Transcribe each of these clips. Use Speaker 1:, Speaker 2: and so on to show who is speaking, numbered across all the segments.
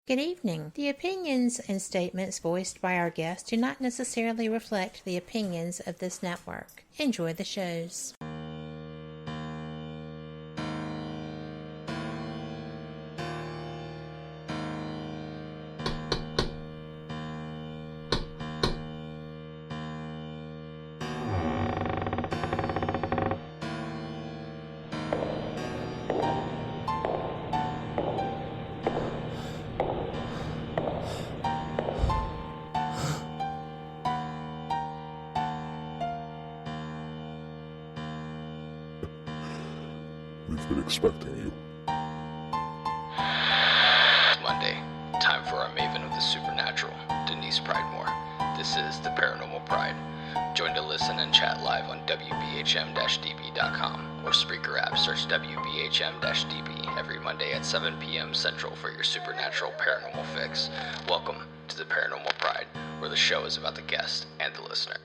Speaker 1: Good evening. The opinions and statements voiced by our guests do not necessarily reflect the opinions of this network. Enjoy the shows.
Speaker 2: We've been expecting you.
Speaker 3: Monday, time for our maven of the supernatural, Denise Pridemore. This is the Paranormal Pride. Join to listen and chat live on WBHM-DB.com or Spreaker app. Search WBHM-DB every Monday at 7 p.m. Central for your supernatural paranormal fix. Welcome to the Paranormal Pride, where the show is about the guest and the listener.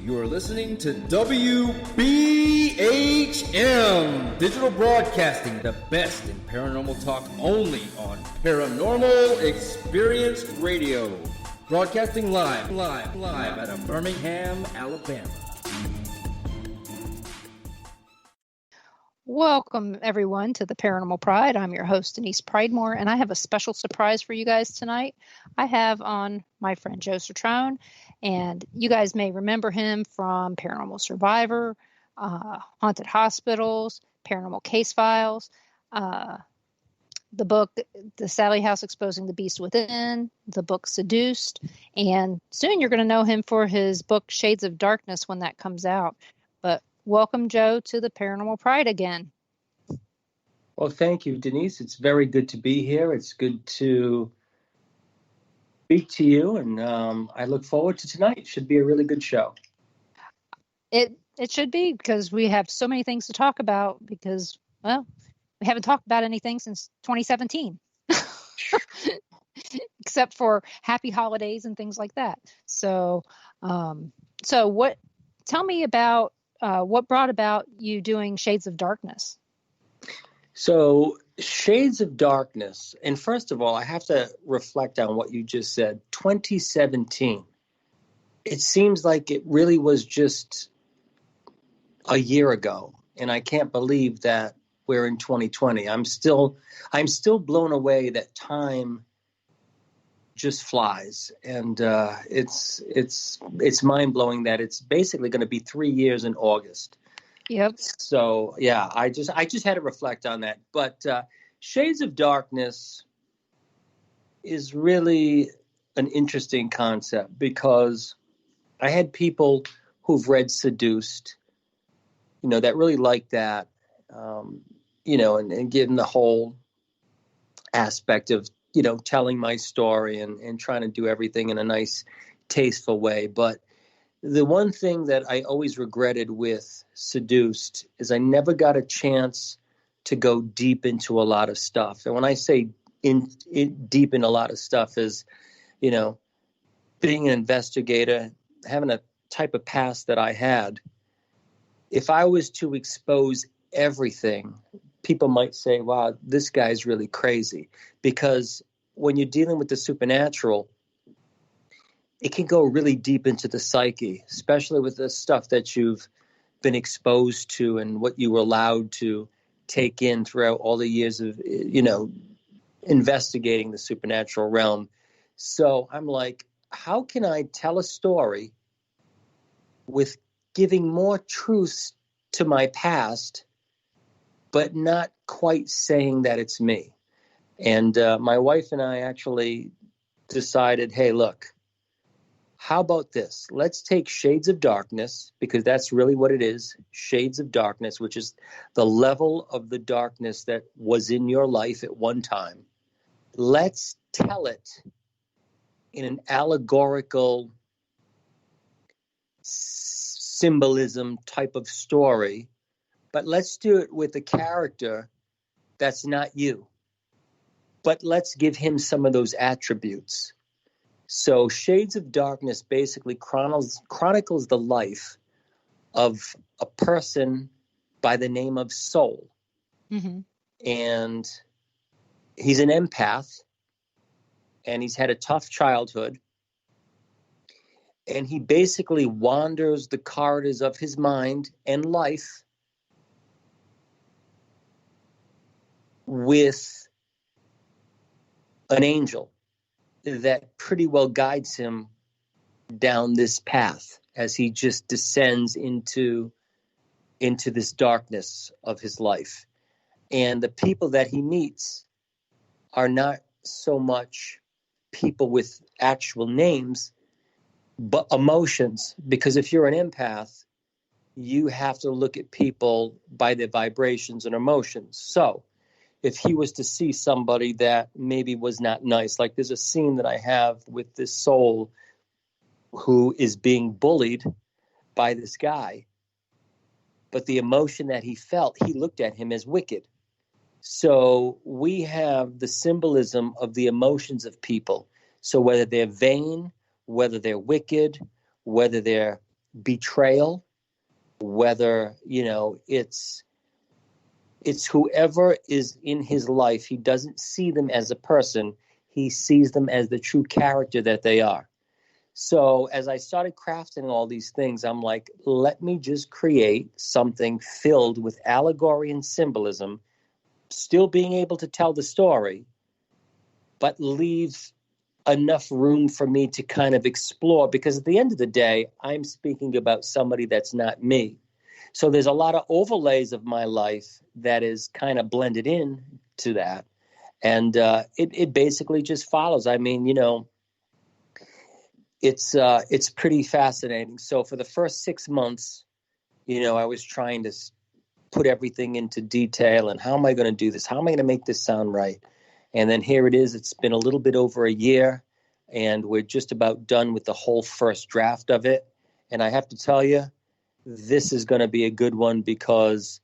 Speaker 4: You are listening to WBHM Digital Broadcasting, the best in paranormal talk only on Paranormal Experience Radio. Broadcasting live out of Birmingham, Alabama.
Speaker 5: Welcome, everyone, to the Paranormal Pride. I'm your host, Denise Pridemore, and I have a special surprise for you guys tonight. I have on my friend Joe Cetrone, and you guys may remember him from Paranormal Survivor, Haunted Hospitals, Paranormal Case Files, the book, The Sallie Huse Exposing the Beast Within, the book Seduced, and soon you're going to know him for his book Shades of Darkness when that comes out. But welcome, Joe, to the Paranormal Pride again.
Speaker 6: Well, thank you, Denise. It's very good to be here. It's good to speak to you, and I look forward to tonight. It should be a really good show.
Speaker 5: It should be, because we have so many things to talk about, because, well, we haven't talked about anything since 2017. Except for happy holidays and things like that. So tell me about what brought about you doing Shades of Darkness?
Speaker 6: So Shades of Darkness, and first of all, I have to reflect on what you just said. 2017. It seems like it really was just a year ago, and I can't believe that we're in 2020. I'm still blown away that time just flies, and it's mind-blowing that it's basically going to be 3 years in August.
Speaker 5: Yep.
Speaker 6: So yeah, I just had to reflect on that. But Shades of Darkness is really an interesting concept, because I had people who've read Seduced, that really like that, and given the whole aspect of telling my story and trying to do everything in a nice, tasteful way. But the one thing that I always regretted with Seduced is I never got a chance to go deep into a lot of stuff. And when I say deep in a lot of stuff is, being an investigator, having a type of past that I had, if I was to expose everything, people might say, wow, this guy's really crazy. Because when you're dealing with the supernatural, it can go really deep into the psyche, especially with the stuff that you've been exposed to and what you were allowed to take in throughout all the years of, investigating the supernatural realm. So I'm like, how can I tell a story with giving more truth to my past, but not quite saying that it's me? And my wife and I actually decided, hey, look, how about this? Let's take Shades of Darkness, because that's really what it is, Shades of Darkness, which is the level of the darkness that was in your life at one time. Let's tell it in an allegorical symbolism type of story, but let's do it with a character that's not you. but let's give him some of those attributes. So Shades of Darkness basically chronicles the life of a person by the name of S.O.U.L.
Speaker 5: Mm-hmm.
Speaker 6: And he's an empath, and he's had a tough childhood. And he basically wanders the corridors of his mind and life with an angel that pretty well guides him down this path as he just descends into this darkness of his life. And the people that he meets are not so much people with actual names, but emotions. Because if you're an empath, you have to look at people by their vibrations and emotions. So if he was to see somebody that maybe was not nice, like there's a scene that I have with this soul who is being bullied by this guy, but the emotion that he felt, he looked at him as wicked. So we have the symbolism of the emotions of people. So whether they're vain, whether they're wicked, whether they're betrayal, whether, it's whoever is in his life, he doesn't see them as a person. He sees them as the true character that they are. So as I started crafting all these things, I'm like, let me just create something filled with allegory and symbolism, still being able to tell the story, but leave enough room for me to kind of explore, because at the end of the day, I'm speaking about somebody that's not me. So there's a lot of overlays of my life that is kind of blended in to that. And it basically just follows. I mean, it's pretty fascinating. So for the first 6 months, I was trying to put everything into detail and how am I going to do this? How am I going to make this sound right? And then here it is. It's been a little bit over a year, and we're just about done with the whole first draft of it. And I have to tell you, this is going to be a good one because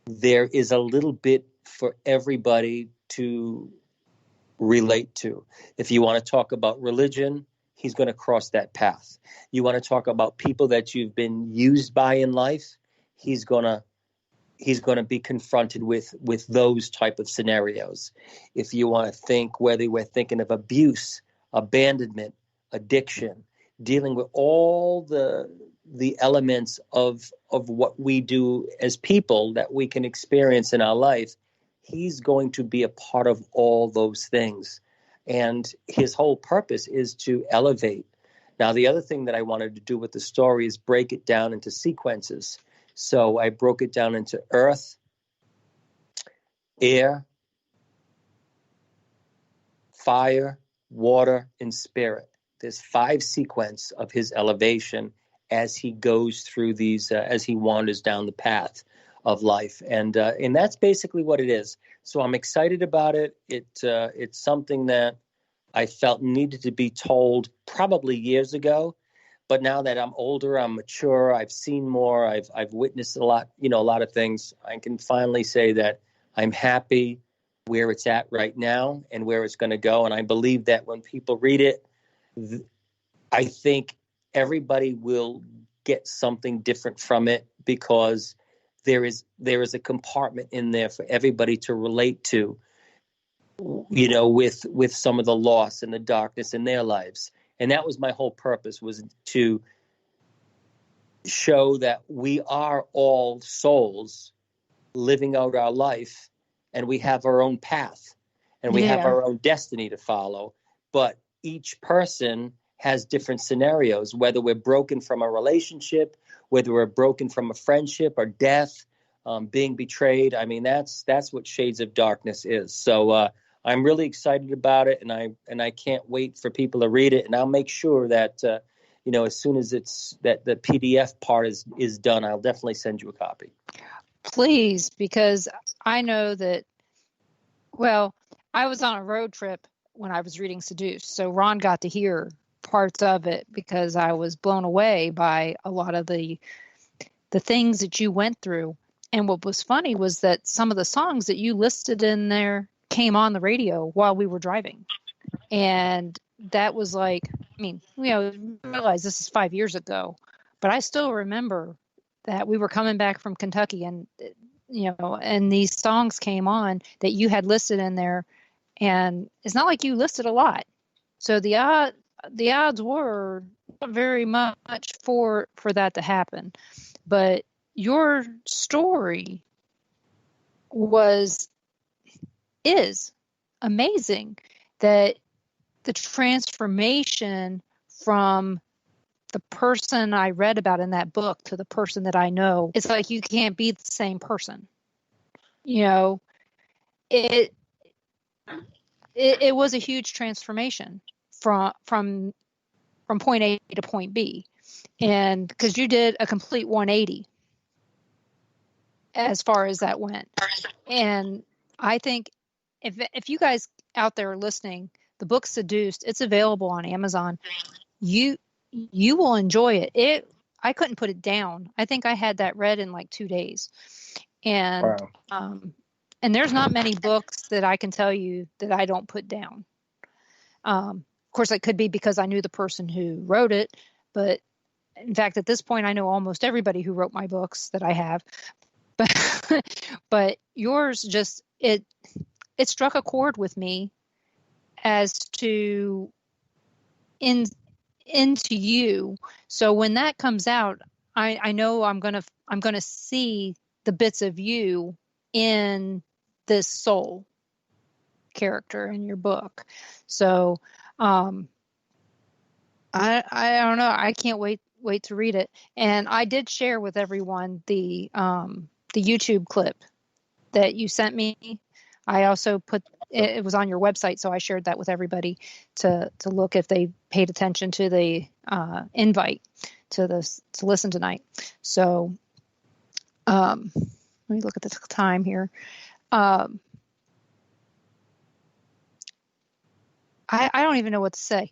Speaker 6: there is a little bit for everybody to relate to. If you want to talk about religion, he's going to cross that path. You want to talk about people that you've been used by in life, he's going to be confronted with those type of scenarios. If you want to think whether we're thinking of abuse, abandonment, addiction, dealing with all the elements of what we do as people that we can experience in our life, he's going to be a part of all those things. And his whole purpose is to elevate. Now, the other thing that I wanted to do with the story is break it down into sequences. So I broke it down into earth, air, fire, water, and spirit. There's 5 sequences of his elevation as he goes through these, as he wanders down the path of life. And that's basically what it is. So I'm excited about it. It's something that I felt needed to be told probably years ago. But now that I'm older, I'm mature, I've seen more, I've witnessed a lot of things, I can finally say that I'm happy where it's at right now and where it's going to go. And I believe that when people read it, I think everybody will get something different from it, because there is a compartment in there for everybody to relate to, with some of the loss and the darkness in their lives. And that was my whole purpose, was to show that we are all souls living out our life, and we have our own path, and we have our own destiny to follow. But each person has different scenarios, whether we're broken from a relationship, whether we're broken from a friendship or death, being betrayed. I mean, that's what Shades of Darkness is. So I'm really excited about it, and I can't wait for people to read it. And I'll make sure that as soon as that the PDF part is done, I'll definitely send you a copy.
Speaker 5: Please, because I know that. Well, I was on a road trip when I was reading Seduced, so Ron got to hear parts of it because I was blown away by a lot of the things that you went through. And what was funny was that some of the songs that you listed in there came on the radio while we were driving. And that was like, I mean, realize this is 5 years ago, but I still remember that we were coming back from Kentucky and, and these songs came on that you had listed in there. And it's not like you listed a lot. So the odds were not very much for that to happen. But your story is amazing, that the transformation from the person I read about in that book to the person that I know, it's like you can't be the same person. It was a huge transformation from point A to point B. And because you did a complete 180 as far as that went. And I think if you guys out there are listening, the book Seduced, it's available on Amazon. You will enjoy it. I couldn't put it down. I think I had that read in like 2 days. And wow. And there's not many books that I can tell you that I don't put down. Of course, it could be because I knew the person who wrote it, but in fact, at this point, I know almost everybody who wrote my books that I have. But yours just it struck a chord with me as to into you. So when that comes out, I know I'm gonna see the bits of you in this soul character in your book. So I don't know. I can't wait to read it. And I did share with everyone the YouTube clip that you sent me. I also put it was on your website, so I shared that with everybody to look if they paid attention to the invite to listen tonight. So let me look at the time here. I don't even know what to say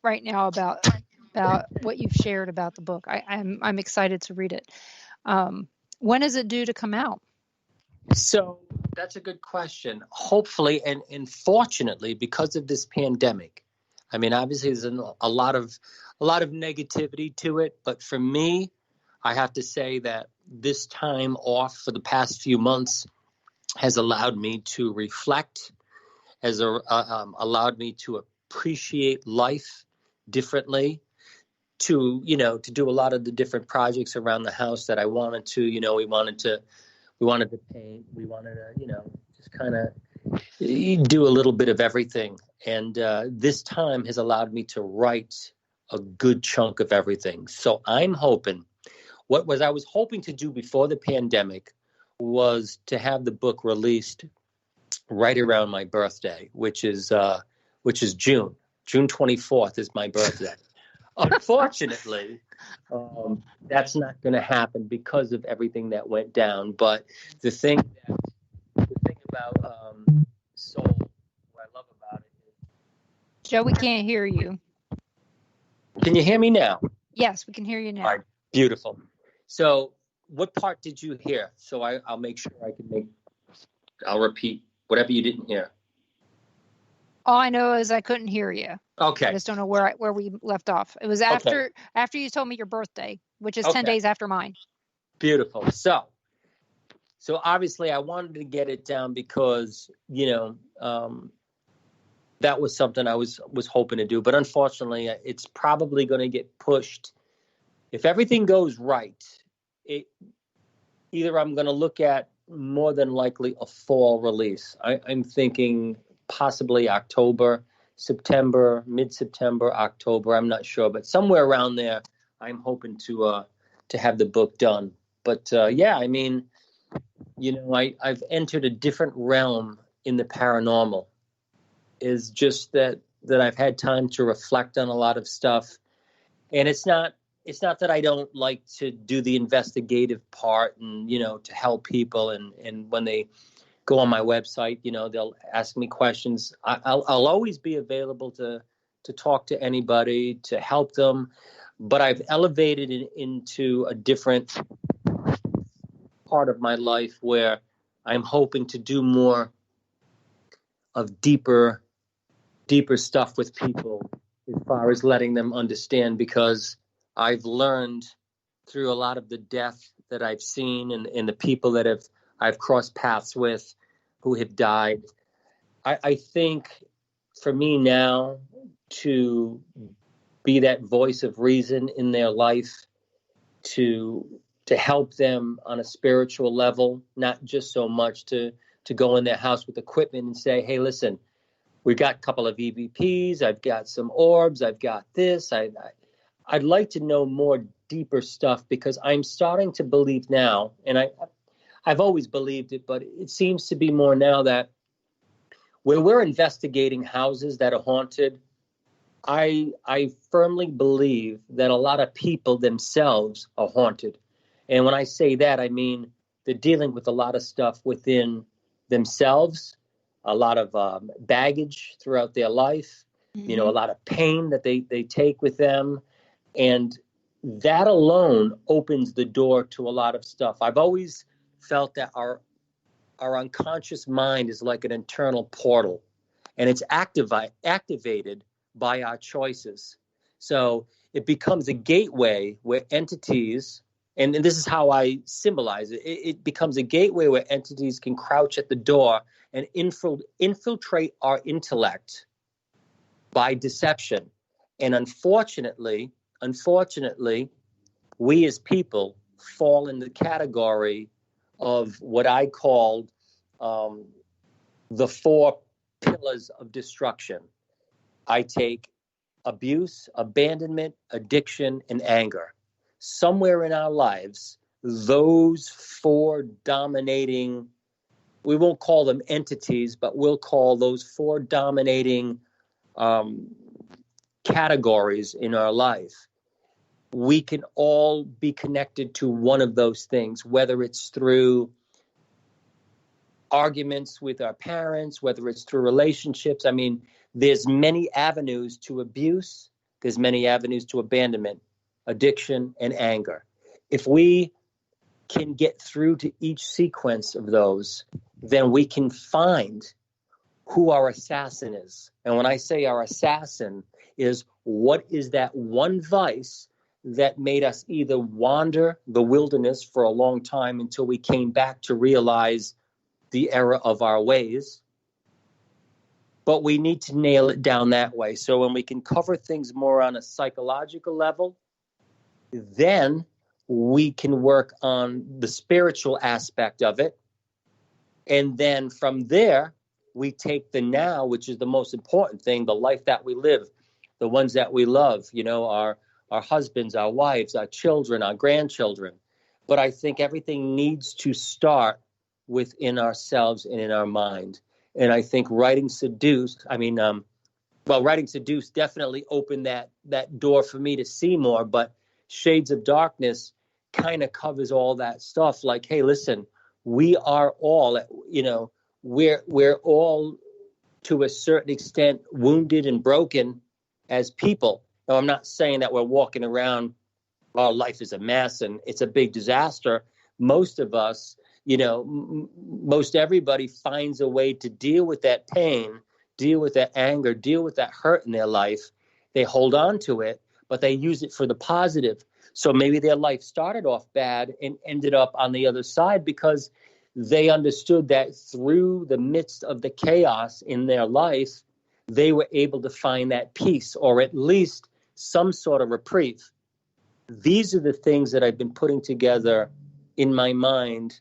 Speaker 5: right now about what you've shared about the book. I'm excited to read it. When is it due to come out?
Speaker 6: So that's a good question. Hopefully, and fortunately, because of this pandemic, I mean, obviously there's a lot of negativity to it. But for me, I have to say that this time off for the past few months has allowed me to reflect, has allowed me to appreciate life differently, to do a lot of the different projects around the house that I wanted to. We wanted to paint, we wanted to just kind of do a little bit of everything. And this time has allowed me to write a good chunk of everything. So I'm hoping, I was hoping to do before the pandemic was to have the book released right around my birthday, which is June 24th is my birthday. Unfortunately, that's not going to happen because of everything that went down. But the thing about S.O.U.L, what I love about it is...
Speaker 5: Joe, we can't hear you.
Speaker 6: Can you hear me now?
Speaker 5: Yes, we can hear you now.
Speaker 6: All right, beautiful. So what part did you hear? So I'll make sure I'll repeat whatever you didn't hear.
Speaker 5: All I know is I couldn't hear you.
Speaker 6: Okay.
Speaker 5: I just don't know where we left off. It was after you told me your birthday, which is 10 days after mine.
Speaker 6: Beautiful. So obviously I wanted to get it down because, that was something I was hoping to do. But unfortunately, it's probably going to get pushed. If everything goes right, either I'm going to look at more than likely a fall release. I'm thinking possibly October, September, mid-September, October. I'm not sure, but somewhere around there, I'm hoping to have the book done. But I mean, I've entered a different realm in the paranormal. Is just that I've had time to reflect on a lot of stuff, and it's not that I don't like to do the investigative part and to help people, and when they go on my website, they'll ask me questions. I'll always be available to talk to anybody, to help them, but I've elevated it into a different part of my life where I'm hoping to do more of deeper stuff with people as far as letting them understand, because I've learned through a lot of the death that I've seen and the people that I've crossed paths with who have died. I think for me now to be that voice of reason in their life, to help them on a spiritual level, not just so much to go in their house with equipment and say, hey, listen, we got a couple of EVPs, I've got some orbs, I've got this. I'd like to know more deeper stuff, because I'm starting to believe now, and I've always believed it, but it seems to be more now that when we're investigating houses that are haunted, I firmly believe that a lot of people themselves are haunted. And when I say that, I mean they're dealing with a lot of stuff within themselves, a lot of baggage throughout their life, a lot of pain that they take with them. And that alone opens the door to a lot of stuff. I've always felt that our unconscious mind is like an internal portal, and it's activated by our choices. So it becomes a gateway where entities, and this is how I symbolize it, it becomes a gateway where entities can crouch at the door and infiltrate our intellect by deception. And unfortunately, we as people fall in the category of what I called the 4 pillars of destruction. I take abuse, abandonment, addiction, and anger. Somewhere in our lives, those 4 dominating, we won't call them entities, but we'll call those 4 dominating categories in our life. We can all be connected to one of those things, whether it's through arguments with our parents, whether it's through relationships. I mean, there's many avenues to abuse. There's many avenues to abandonment, addiction, and anger. If we can get through to each sequence of those, then we can find who our assassin is. And when I say our assassin is, what is that one vice that made us either wander the wilderness for a long time until we came back to realize the error of our ways. But we need to nail it down that way. So when we can cover things more on a psychological level, then we can work on the spiritual aspect of it. And then from there, we take the now, which is the most important thing, the life that we live, the ones that we love, our husbands, our wives, our children, our grandchildren. But I think everything needs to start within ourselves and in our mind. And I think writing Seduced definitely opened that door for me to see more. But Shades of Darkness kind of covers all that stuff. Like, hey, listen, we are all, we're all to a certain extent wounded and broken as people. Now, I'm not saying that we're walking around, our life is a mess and it's a big disaster. Most of us, most everybody finds a way to deal with that pain, deal with that anger, deal with that hurt in their life. They hold on to it, but they use it for the positive. So maybe their life started off bad and ended up on the other side because they understood that through the midst of the chaos in their life, they were able to find that peace, or at least some sort of reprieve. These are the things that I've been putting together in my mind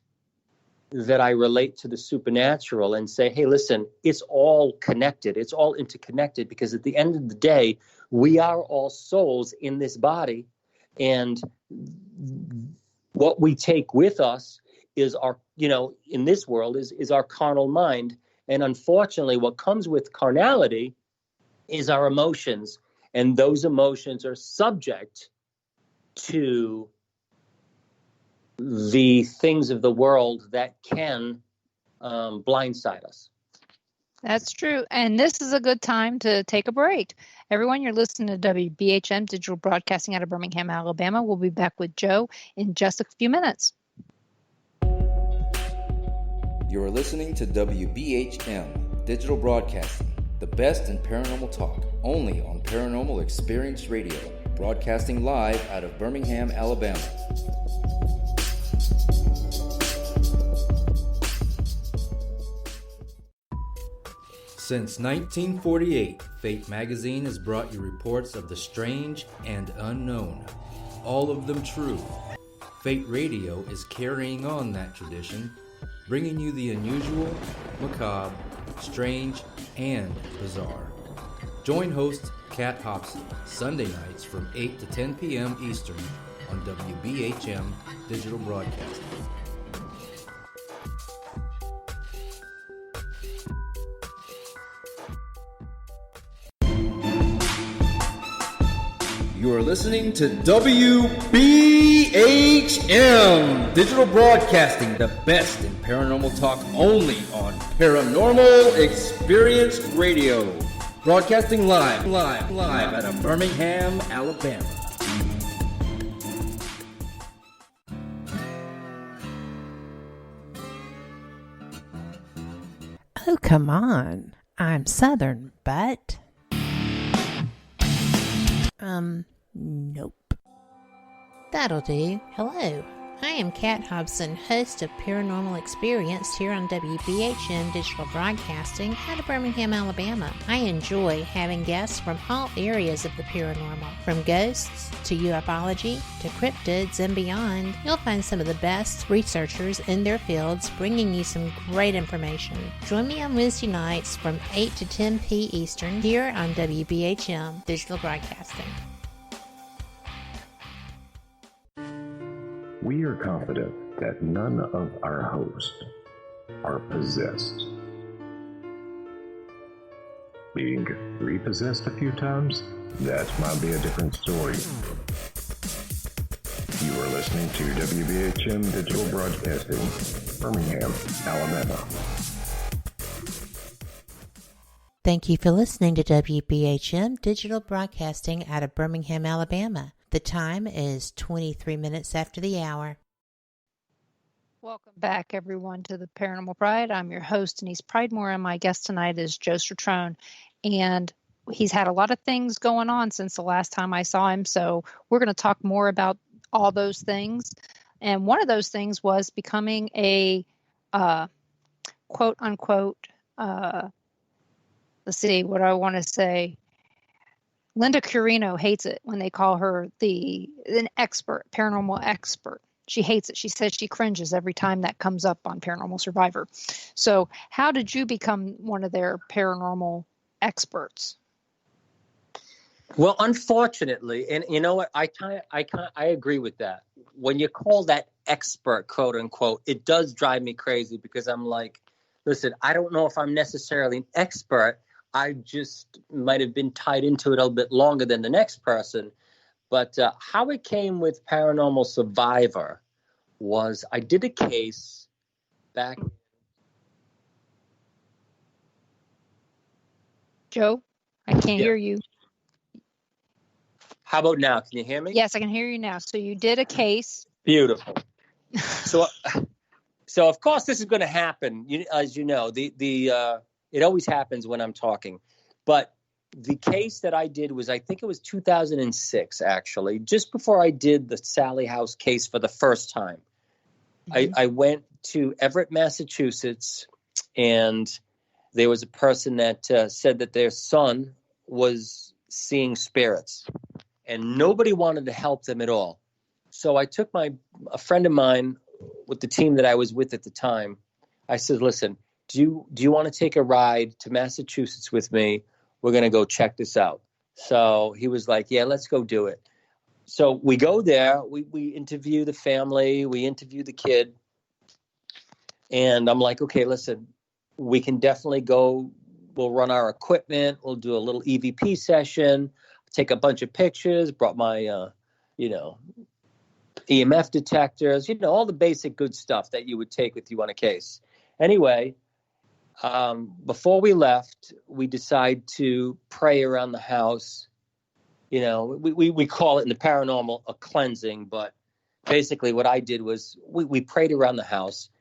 Speaker 6: that I relate to the supernatural and say, hey, listen, it's all connected. It's all interconnected, because at the end of the day, we are all souls in this body. And what we take with us is our, in this world is our carnal mind. And unfortunately, what comes with carnality is our emotions. And those emotions are subject to the things of the world that can blindside us.
Speaker 5: That's true. And this is a good time to take a break. Everyone, you're listening to WBHM Digital Broadcasting out of Birmingham, Alabama. We'll be back with Joe in just a few minutes.
Speaker 4: You're listening to WBHM, Digital Broadcasting, the best in paranormal talk, only on Paranormal Experience Radio, broadcasting live out of Birmingham, Alabama. Since 1948, Fate magazine has brought you reports of the strange and unknown, all of them true. Fate Radio is carrying on that tradition, bringing you the unusual, macabre, strange, and bizarre. Join host Kat Hobson Sunday nights from 8 to 10 p.m. Eastern on WBHM Digital Broadcasting. You are listening to WBHM Digital Broadcasting, the best in paranormal talk, only on Paranormal Experience Radio, broadcasting live out of Birmingham, Alabama.
Speaker 1: Oh, come on. I'm Southern, but... Nope. That'll do. Hello. I am Kat Hobson, host of Paranormal Experience here on WBHM Digital Broadcasting out of Birmingham, Alabama. I enjoy having guests from all areas of the paranormal, from ghosts to ufology to cryptids and beyond. You'll find some of the best researchers in their fields bringing you some great information. Join me on Wednesday nights from 8 to 10 p. Eastern here on WBHM Digital Broadcasting.
Speaker 2: We are confident that none of our hosts are possessed. Being repossessed a few times, that might be a different story. You are listening to WBHM Digital Broadcasting, Birmingham, Alabama.
Speaker 1: Thank you for listening to WBHM Digital Broadcasting out of Birmingham, Alabama. The time is 23 minutes after the hour.
Speaker 5: Welcome back, everyone, to the Paranormal Pride. I'm your host, Denise Pridemore, and my guest tonight is Joe Cetrone. And he's had a lot of things going on since the last time I saw him, so we're going to talk more about all those things. And one of those things was becoming a quote-unquote, let's see, what do I want to say? Linda Curino hates it when they call her an expert, paranormal expert. She hates it. She says she cringes every time that comes up on Paranormal Survivor. So how did you become one of their paranormal experts?
Speaker 6: Well, unfortunately, and you know what, I agree with that. When you call that expert, quote unquote, it does drive me crazy because I'm like, listen, I don't know if I'm necessarily an expert. I just might have been tied into it a little bit longer than the next person. But how it came with Paranormal Survivor was I did a case back.
Speaker 5: Joe, I can't hear you.
Speaker 6: How about now? Can you hear me?
Speaker 5: Yes, I can hear you now. So you did a case.
Speaker 6: Beautiful. So of course this is going to happen. As you know, it always happens when I'm talking. But the case that I did was, I think it was 2006, actually, just before I did the Sallie Huse case for the first time. Mm-hmm. I went to Everett, Massachusetts, and there was a person that said that their son was seeing spirits, and nobody wanted to help them at all. So I took a friend of mine with the team that I was with at the time. I said, listen, do you want to take a ride to Massachusetts with me? We're going to go check this out. So he was like, yeah, let's go do it. So we go there. We interview the family. We interview the kid. And I'm like, okay, listen, we can definitely go. We'll run our equipment. We'll do a little EVP session, take a bunch of pictures, brought my, EMF detectors, all the basic good stuff that you would take with you on a case. Anyway, before we left, we decided to pray around the house. We call it in the paranormal a cleansing, but basically what I did was we prayed around the house.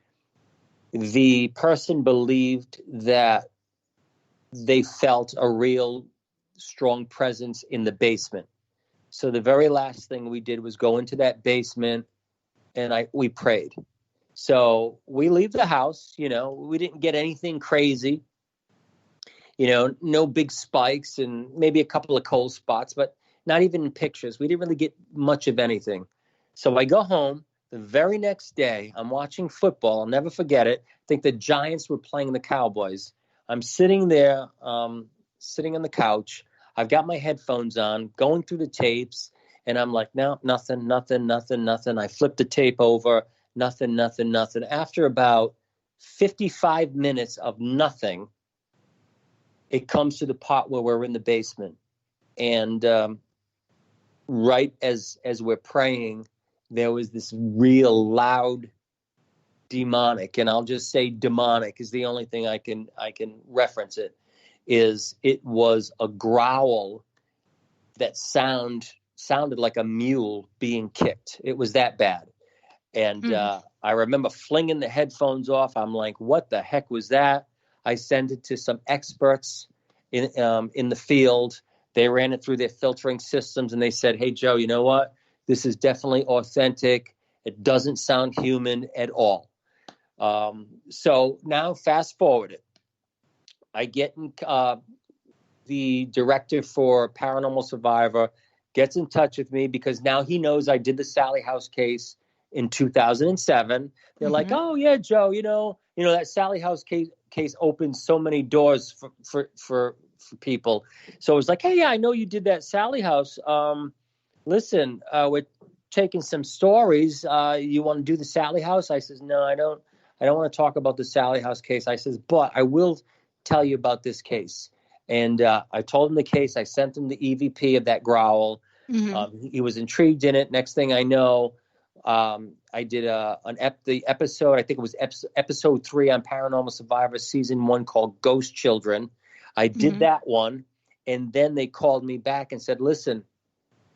Speaker 6: The person believed that they felt a real strong presence in the basement. So the very last thing we did was go into that basement, and we prayed. So we leave the house, we didn't get anything crazy, no big spikes and maybe a couple of cold spots, but not even in pictures. We didn't really get much of anything. So I go home. The very next day, I'm watching football. I'll never forget it. I think the Giants were playing the Cowboys. I'm sitting there, sitting on the couch. I've got my headphones on, going through the tapes, and I'm like, no, nothing. I flip the tape over, nothing. After about 55 minutes of nothing, it comes to the part where we're in the basement. And right as we're praying, there was this real loud demonic, and I'll just say demonic is the only thing I can reference it, is it was a growl that sounded like a mule being kicked. It was that bad. And I remember flinging the headphones off. I'm like, what the heck was that? I sent it to some experts in the field. They ran it through their filtering systems, and they said, hey, Joe, you know what? This is definitely authentic. It doesn't sound human at all. So now fast forward it. I get in, the director for Paranormal Survivor gets in touch with me because now he knows I did the Sallie Huse case in 2007. They're like, oh, yeah, Joe, that Sallie Huse case opened so many doors for people. So it was like, hey, yeah, I know you did that Sallie Huse. Listen, we're taking some stories. You want to do the Sallie Huse? I says, no, I don't want to talk about the Sallie Huse case. I says, but I will tell you about this case. And I told him the case. I sent him the EVP of that growl. He was intrigued in it. Next thing I know, I did the episode, I think it was episode 3 on Paranormal Survivor season 1 called Ghost Children. I did that one. And then they called me back and said, listen,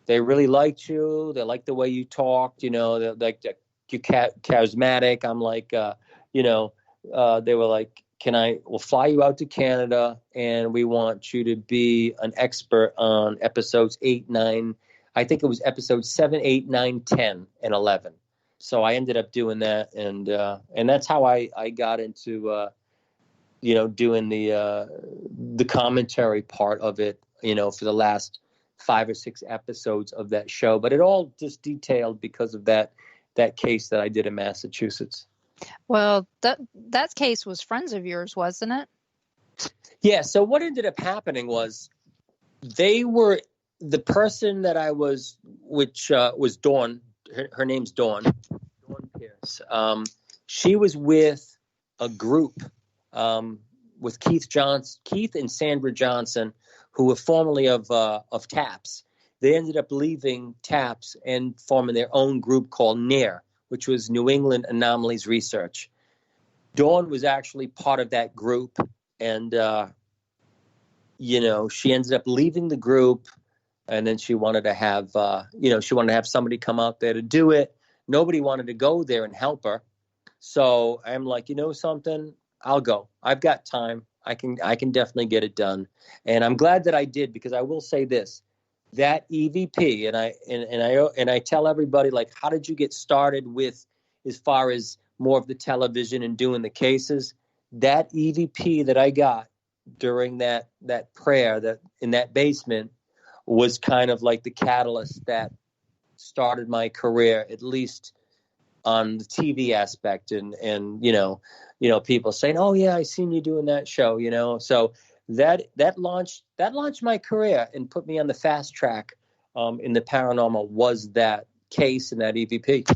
Speaker 6: they really liked you. They liked the way you talked. They're like, you're charismatic. I'm like, they were like, we'll fly you out to Canada, and we want you to be an expert on episodes 8, 9. I think it was episodes 7, 8, 9, 10, and 11. So I ended up doing that, and that's how I got into, doing the commentary part of it, for the last 5 or 6 episodes of that show. But it all just detailed because of that case that I did in Massachusetts.
Speaker 5: Well, that case was friends of yours, wasn't it?
Speaker 6: Yeah. So what ended up happening was they were the person that I was, which was Dawn. Her name's Dawn Pierce. She was with a group with Keith and Sandra Johnson, who were formerly of TAPS. They ended up leaving TAPS and forming their own group called NARE, which was New England Anomalies Research. Dawn was actually part of that group, and she ended up leaving the group, and then she wanted to have somebody come out there to do it. Nobody wanted to go there and help her, so I'm like, something, I'll go. I've got time. I can definitely get it done, and I'm glad that I did, because I will say this. That EVP, and I tell everybody, like, how did you get started with, as far as more of the television and doing the cases? That EVP that I got during that prayer that in that basement was kind of like the catalyst that started my career, at least on the TV aspect, and people saying, oh yeah, I seen you doing that show, so. That launched my career and put me on the fast track in the paranormal, was that case and that EVP.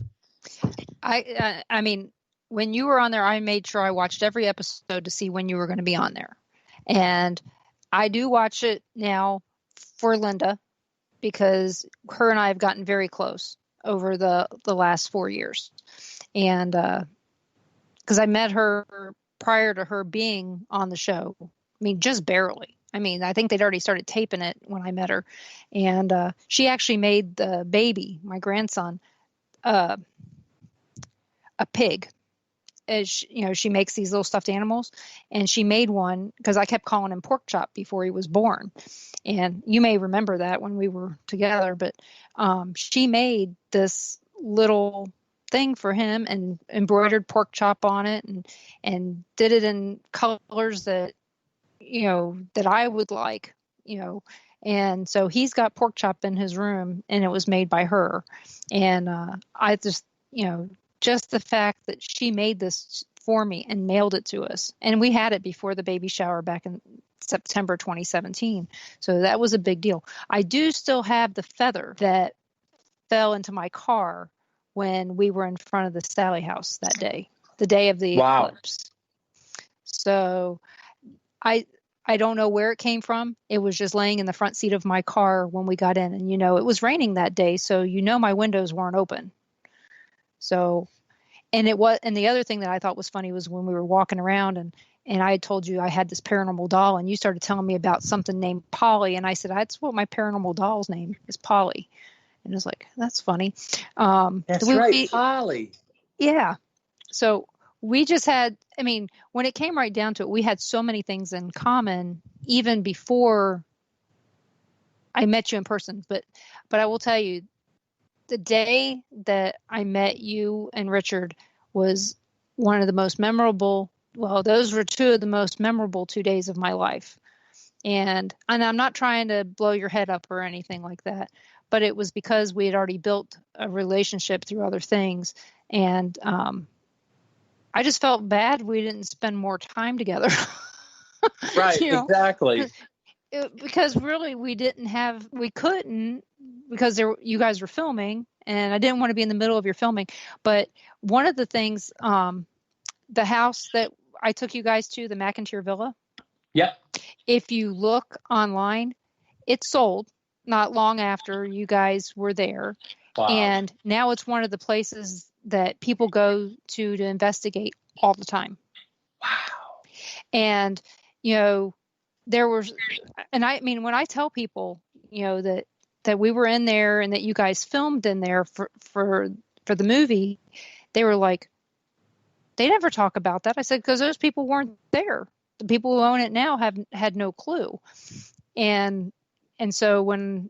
Speaker 5: I mean, when you were on there, I made sure I watched every episode to see when you were going to be on there, and I do watch it now for Linda, because her and I have gotten very close over the last 4 years, and because I met her prior to her being on the show. I mean, just barely. I mean, I think they'd already started taping it when I met her. And she actually made the baby, my grandson, a pig. she makes these little stuffed animals, and she made one because I kept calling him Pork Chop before he was born. And you may remember that when we were together, but she made this little thing for him and embroidered Pork Chop on it and did it in colors that, that I would like, and so he's got Pork Chop in his room, and it was made by her. And I just, just the fact that she made this for me and mailed it to us. And we had it before the baby shower back in September 2017. So that was a big deal. I do still have the feather that fell into my car when we were in front of the Sallie house that day, the day of the eclipse. So I don't know where it came from. It was just laying in the front seat of my car when we got in. And, it was raining that day. So, my windows weren't open. So, and the other thing that I thought was funny was when we were walking around and I had told you I had this paranormal doll, and you started telling me about something named Polly. And I said, that's what my paranormal doll's name is, Polly. And it was like, that's funny.
Speaker 6: That's right, Polly.
Speaker 5: Yeah. So we just had, when it came right down to it, we had so many things in common even before I met you in person. But I will tell you, the day that I met you and Richard was one of the most memorable. Well, those were two of the most memorable 2 days of my life. And I'm not trying to blow your head up or anything like that, but it was because we had already built a relationship through other things. And I just felt bad we didn't spend more time together.
Speaker 6: Right, exactly.
Speaker 5: Because really we couldn't, because you guys were filming, and I didn't want to be in the middle of your filming. But one of the things, the house that I took you guys to, the McIntyre Villa.
Speaker 6: Yep.
Speaker 5: If you look online, it sold not long after you guys were there.
Speaker 6: Wow.
Speaker 5: And now it's one of the places that people go to investigate all the time.
Speaker 6: Wow.
Speaker 5: And, there was, and when I tell people, that we were in there and that you guys filmed in there for the movie, they were like, they never talk about that. I said, because those people weren't there. The people who own it now had no clue. And so when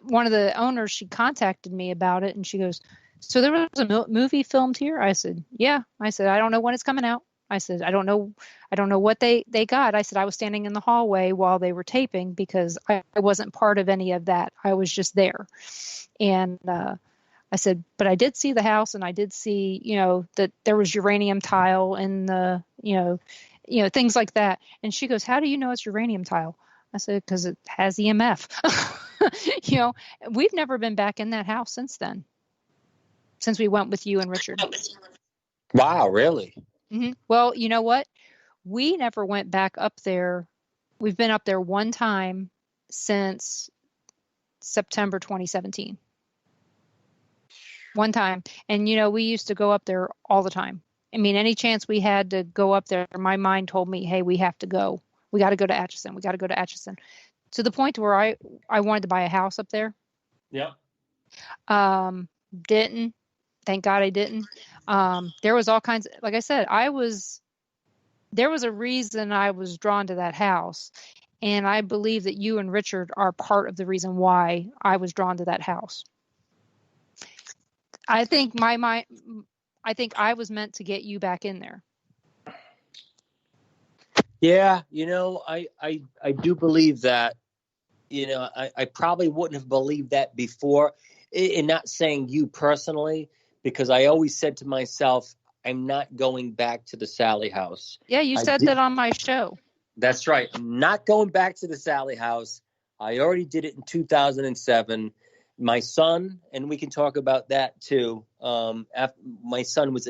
Speaker 5: one of the owners, she contacted me about it, and she goes, so there was a movie filmed here? I said, yeah. I said, I don't know when it's coming out. I said, I don't know what they got. I said, I was standing in the hallway while they were taping because I wasn't part of any of that. I was just there. And I said, but I did see the house, and I did see, that there was uranium tile and the, things like that. And she goes, how do you know it's uranium tile? I said, because it has EMF. We've never been back in that house since then, since we went with you and Richard.
Speaker 6: Wow, really?
Speaker 5: Mm-hmm. Well, you know what? We never went back up there. We've been up there one time since September 2017. One time. And, we used to go up there all the time. Any chance we had to go up there, my mind told me, hey, we have to go. We got to go to Atchison. We got to go to Atchison. To the point where I wanted to buy a house up there.
Speaker 6: Yeah.
Speaker 5: Didn't. Thank God I didn't. There was all kinds of, like I said, there was a reason I was drawn to that house. And I believe that you and Richard are part of the reason why I was drawn to that house. I think I was meant to get you back in there.
Speaker 6: Yeah, I do believe that. I probably wouldn't have believed that before, and not saying you personally, because I always said to myself, I'm not going back to the Sallie house.
Speaker 5: Yeah, you said that on my show.
Speaker 6: That's right. I'm not going back to the Sallie house. I already did it in 2007. My son, and we can talk about that too. My son was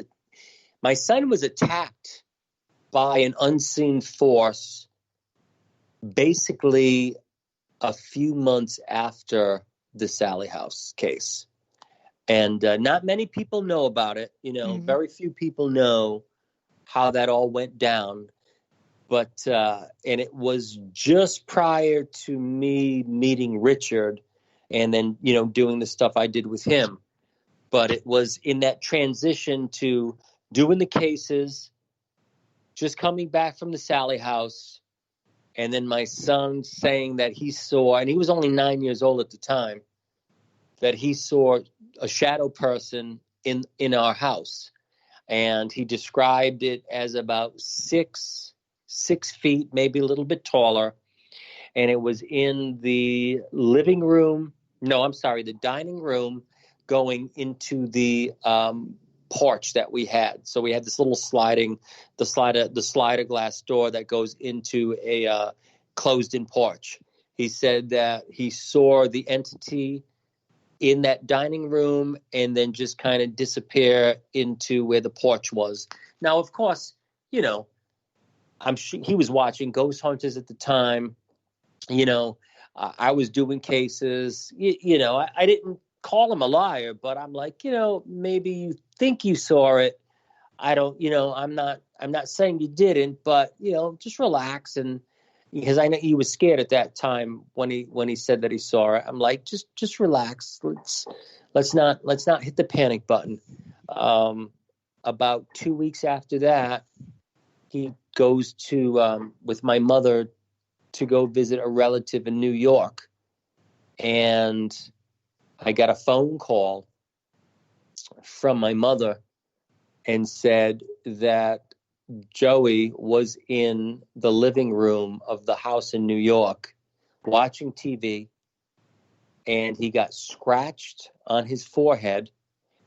Speaker 6: attacked by an unseen force, basically a few months after the Sallie House case. And not many people know about it. Mm-hmm. Very few people know how that all went down. But, and it was just prior to me meeting Richard and then, doing the stuff I did with him. But it was in that transition to doing the cases, just coming back from the Sallie House, and then my son saying that he saw, and he was only 9 years old at the time, that he saw a shadow person in our house. And he described it as about 6 feet, maybe a little bit taller. And it was in the living room. No, I'm sorry, the dining room going into the porch that we had. So we had this little the slider glass door that goes into a closed-in porch. He said that he saw the entity in that dining room and then just kind of disappear into where the porch was. Now, of course, you know, I'm sure he was watching Ghost Hunters at the time. You know, I was doing cases. You know, I didn't call him a liar, but I'm like, you know, maybe you think you saw it. I don't, you know, I'm not saying you didn't, but, you know, just relax. And because I know he was scared at that time when he said that he saw it. I'm like, just relax. Let's not hit the panic button. About 2 weeks after that, he goes to with my mother to go visit a relative in New York, and I got a phone call from my mother and said that Joey was in the living room of the house in New York watching TV, and he got scratched on his forehead,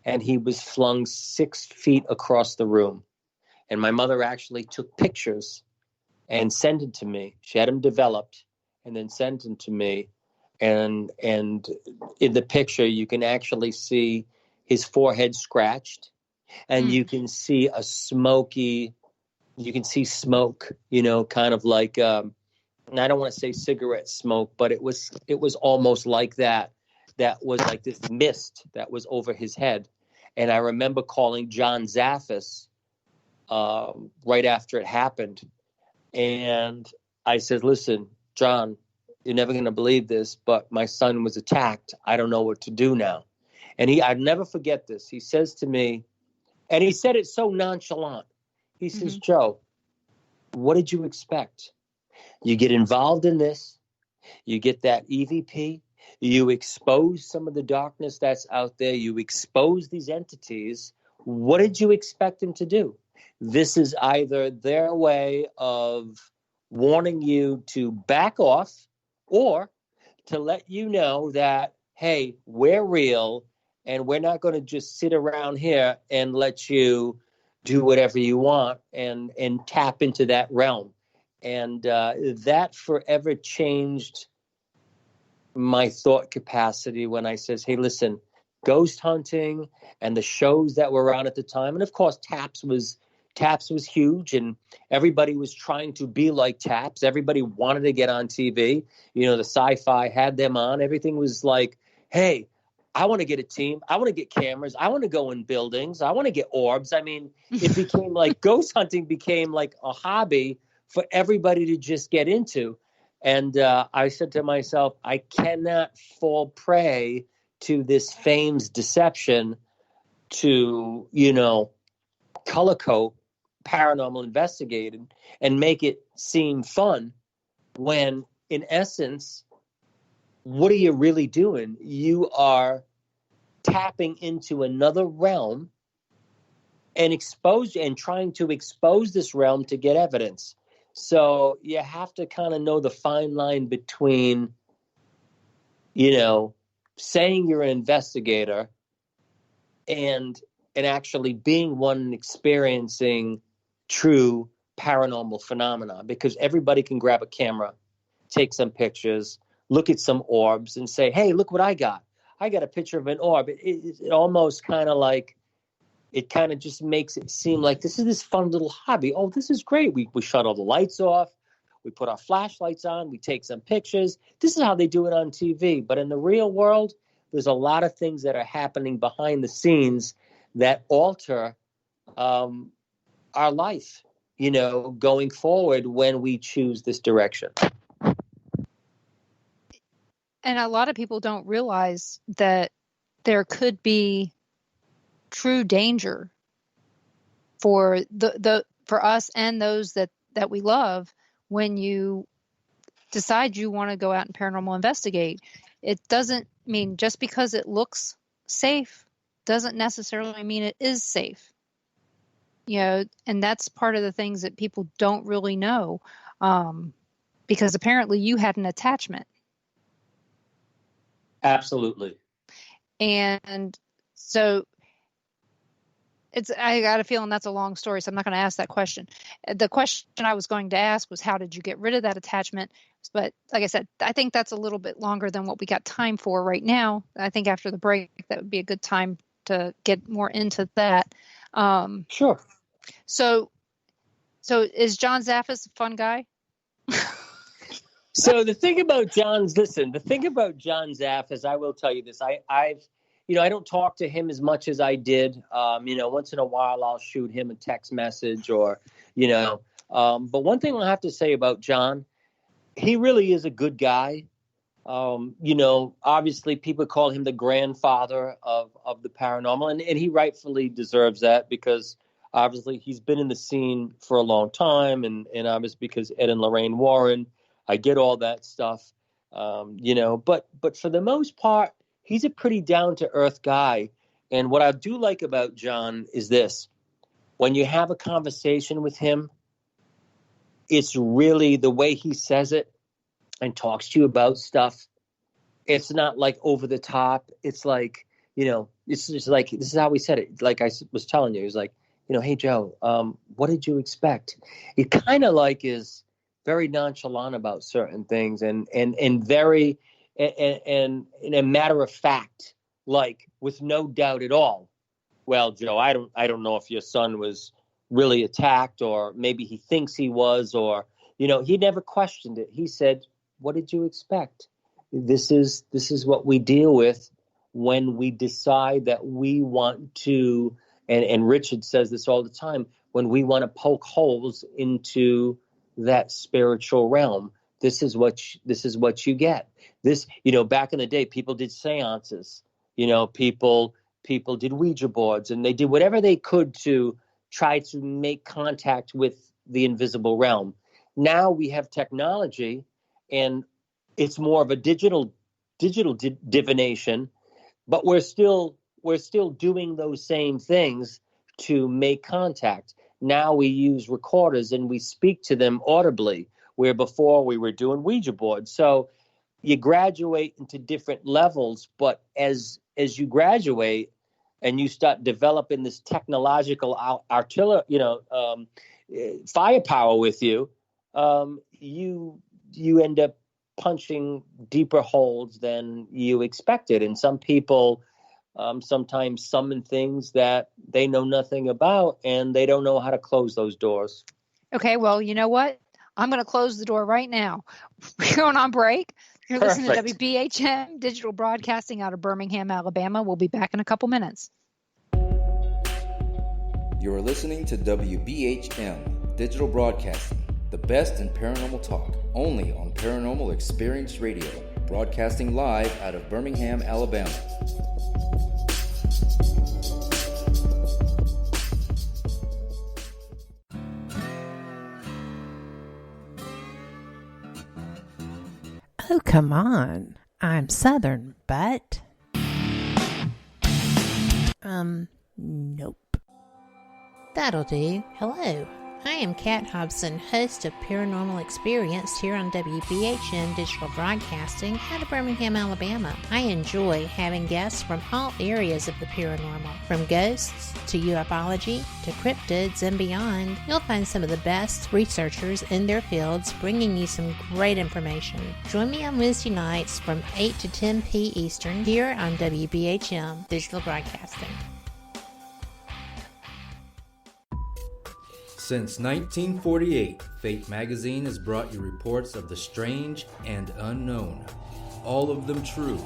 Speaker 6: and he was flung 6 feet across the room. And my mother actually took pictures and sent it to me. She had them developed and then sent them to me. And in the picture, you can actually see his forehead scratched, and you can see smoke, you know, kind of like, and I don't want to say cigarette smoke, but it was almost like that. That was like this mist that was over his head. And I remember calling John Zaffis right after it happened. And I said, listen, John, you're never going to believe this, but my son was attacked. I don't know what to do now. And I'd never forget this. He says to me, and he said it so nonchalant. He says, Joe, what did you expect? You get involved in this, you get that EVP, you expose some of the darkness that's out there, you expose these entities. What did you expect them to do? This is either their way of warning you to back off or to let you know that, hey, we're real and we're not going to just sit around here and let you do whatever you want and tap into that realm. And that forever changed my thought capacity when I says, hey, listen, ghost hunting and the shows that were on at the time. And of course, Taps was huge, and everybody was trying to be like Taps. Everybody wanted to get on TV. You know, the Sci-Fi had them on. Everything was like, hey, I want to get a team. I want to get cameras. I want to go in buildings. I want to get orbs. I mean, it became like ghost hunting became like a hobby for everybody to just get into. And I said to myself, I cannot fall prey to this fame's deception to, you know, color code paranormal investigating and make it seem fun when in essence, what are you really doing? You are tapping into another realm and trying to expose this realm to get evidence. So you have to kind of know the fine line between, you know, saying you're an investigator and actually being one and experiencing true paranormal phenomena, because everybody can grab a camera, take some pictures, look at some orbs and say, hey, look what I got. I got a picture of an orb. It almost kind of like, it kind of just makes it seem like this is this fun little hobby. Oh, this is great. We shut all the lights off. We put our flashlights on. We take some pictures. This is how they do it on TV. But in the real world, there's a lot of things that are happening behind the scenes that alter our life, you know, going forward when we choose this direction.
Speaker 5: And a lot of people don't realize that there could be true danger for for us and those that we love, when you decide you want to go out and paranormal investigate, it doesn't mean just because it looks safe doesn't necessarily mean it is safe. And that's part of the things that people don't really know, because apparently you had an attachment.
Speaker 6: Absolutely.
Speaker 5: And so I got a feeling that's a long story, so I'm not going to ask that question. The question I was going to ask was, how did you get rid of that attachment? But like I said, I think that's a little bit longer than what we got time for right now. I think after the break, that would be a good time to get more into that.
Speaker 6: Sure.
Speaker 5: So is John Zaffis a fun guy?
Speaker 6: So the thing about John Zaffis, I will tell you this. I don't talk to him as much as I did. Once in a while I'll shoot him a text message but one thing I'll have to say about John, he really is a good guy. Obviously people call him the grandfather of the paranormal, and he rightfully deserves that, because obviously he's been in the scene for a long time, and obviously because Ed and Lorraine Warren, I get all that stuff, but for the most part, he's a pretty down-to-earth guy. And what I do like about John is this. When you have a conversation with him, it's really the way he says it and talks to you about stuff. It's not like over the top. It's like, it's just like, this is how we said it. Like I was telling you, he was like, hey, Joe, what did you expect? It kind of like is very nonchalant about certain things and very, and in a matter of fact, like with no doubt at all. Well, Joe, I don't know if your son was really attacked, or maybe he thinks he was, or, he never questioned it. He said, what did you expect? This is what we deal with when we decide that we want to, and Richard says this all the time, when we want to poke holes into that spiritual realm. This is what you get. This, back in the day, people did seances. People did Ouija boards, and they did whatever they could to try to make contact with the invisible realm. Now we have technology, and it's more of a digital divination, but we're still doing those same things to make contact. Now we use recorders and we speak to them audibly, where before we were doing Ouija boards. So you graduate into different levels, but as you graduate and you start developing this technological firepower with you, you end up punching deeper holes than you expected. And some people sometimes summon things that they know nothing about, and they don't know how to close those doors.
Speaker 5: Okay, well, you know what? I'm going to close the door right now. We're going on break. You're listening to WBHM Digital Broadcasting out of Birmingham, Alabama. We'll be back in a couple minutes.
Speaker 4: You're listening to WBHM Digital Broadcasting, the best in paranormal talk, only on Paranormal Experience Radio, broadcasting live out of Birmingham, Alabama.
Speaker 1: Oh, come on. I'm Southern, but... Nope. That'll do. Hello. I am Kat Hobson, host of Paranormal Experience here on WBHM Digital Broadcasting out of Birmingham, Alabama. I enjoy having guests from all areas of the paranormal, from ghosts to ufology to cryptids and beyond. You'll find some of the best researchers in their fields bringing you some great information. Join me on Wednesday nights from 8 to 10 p. Eastern here on WBHM Digital Broadcasting.
Speaker 4: Since 1948, Fate magazine has brought you reports of the strange and unknown, all of them true.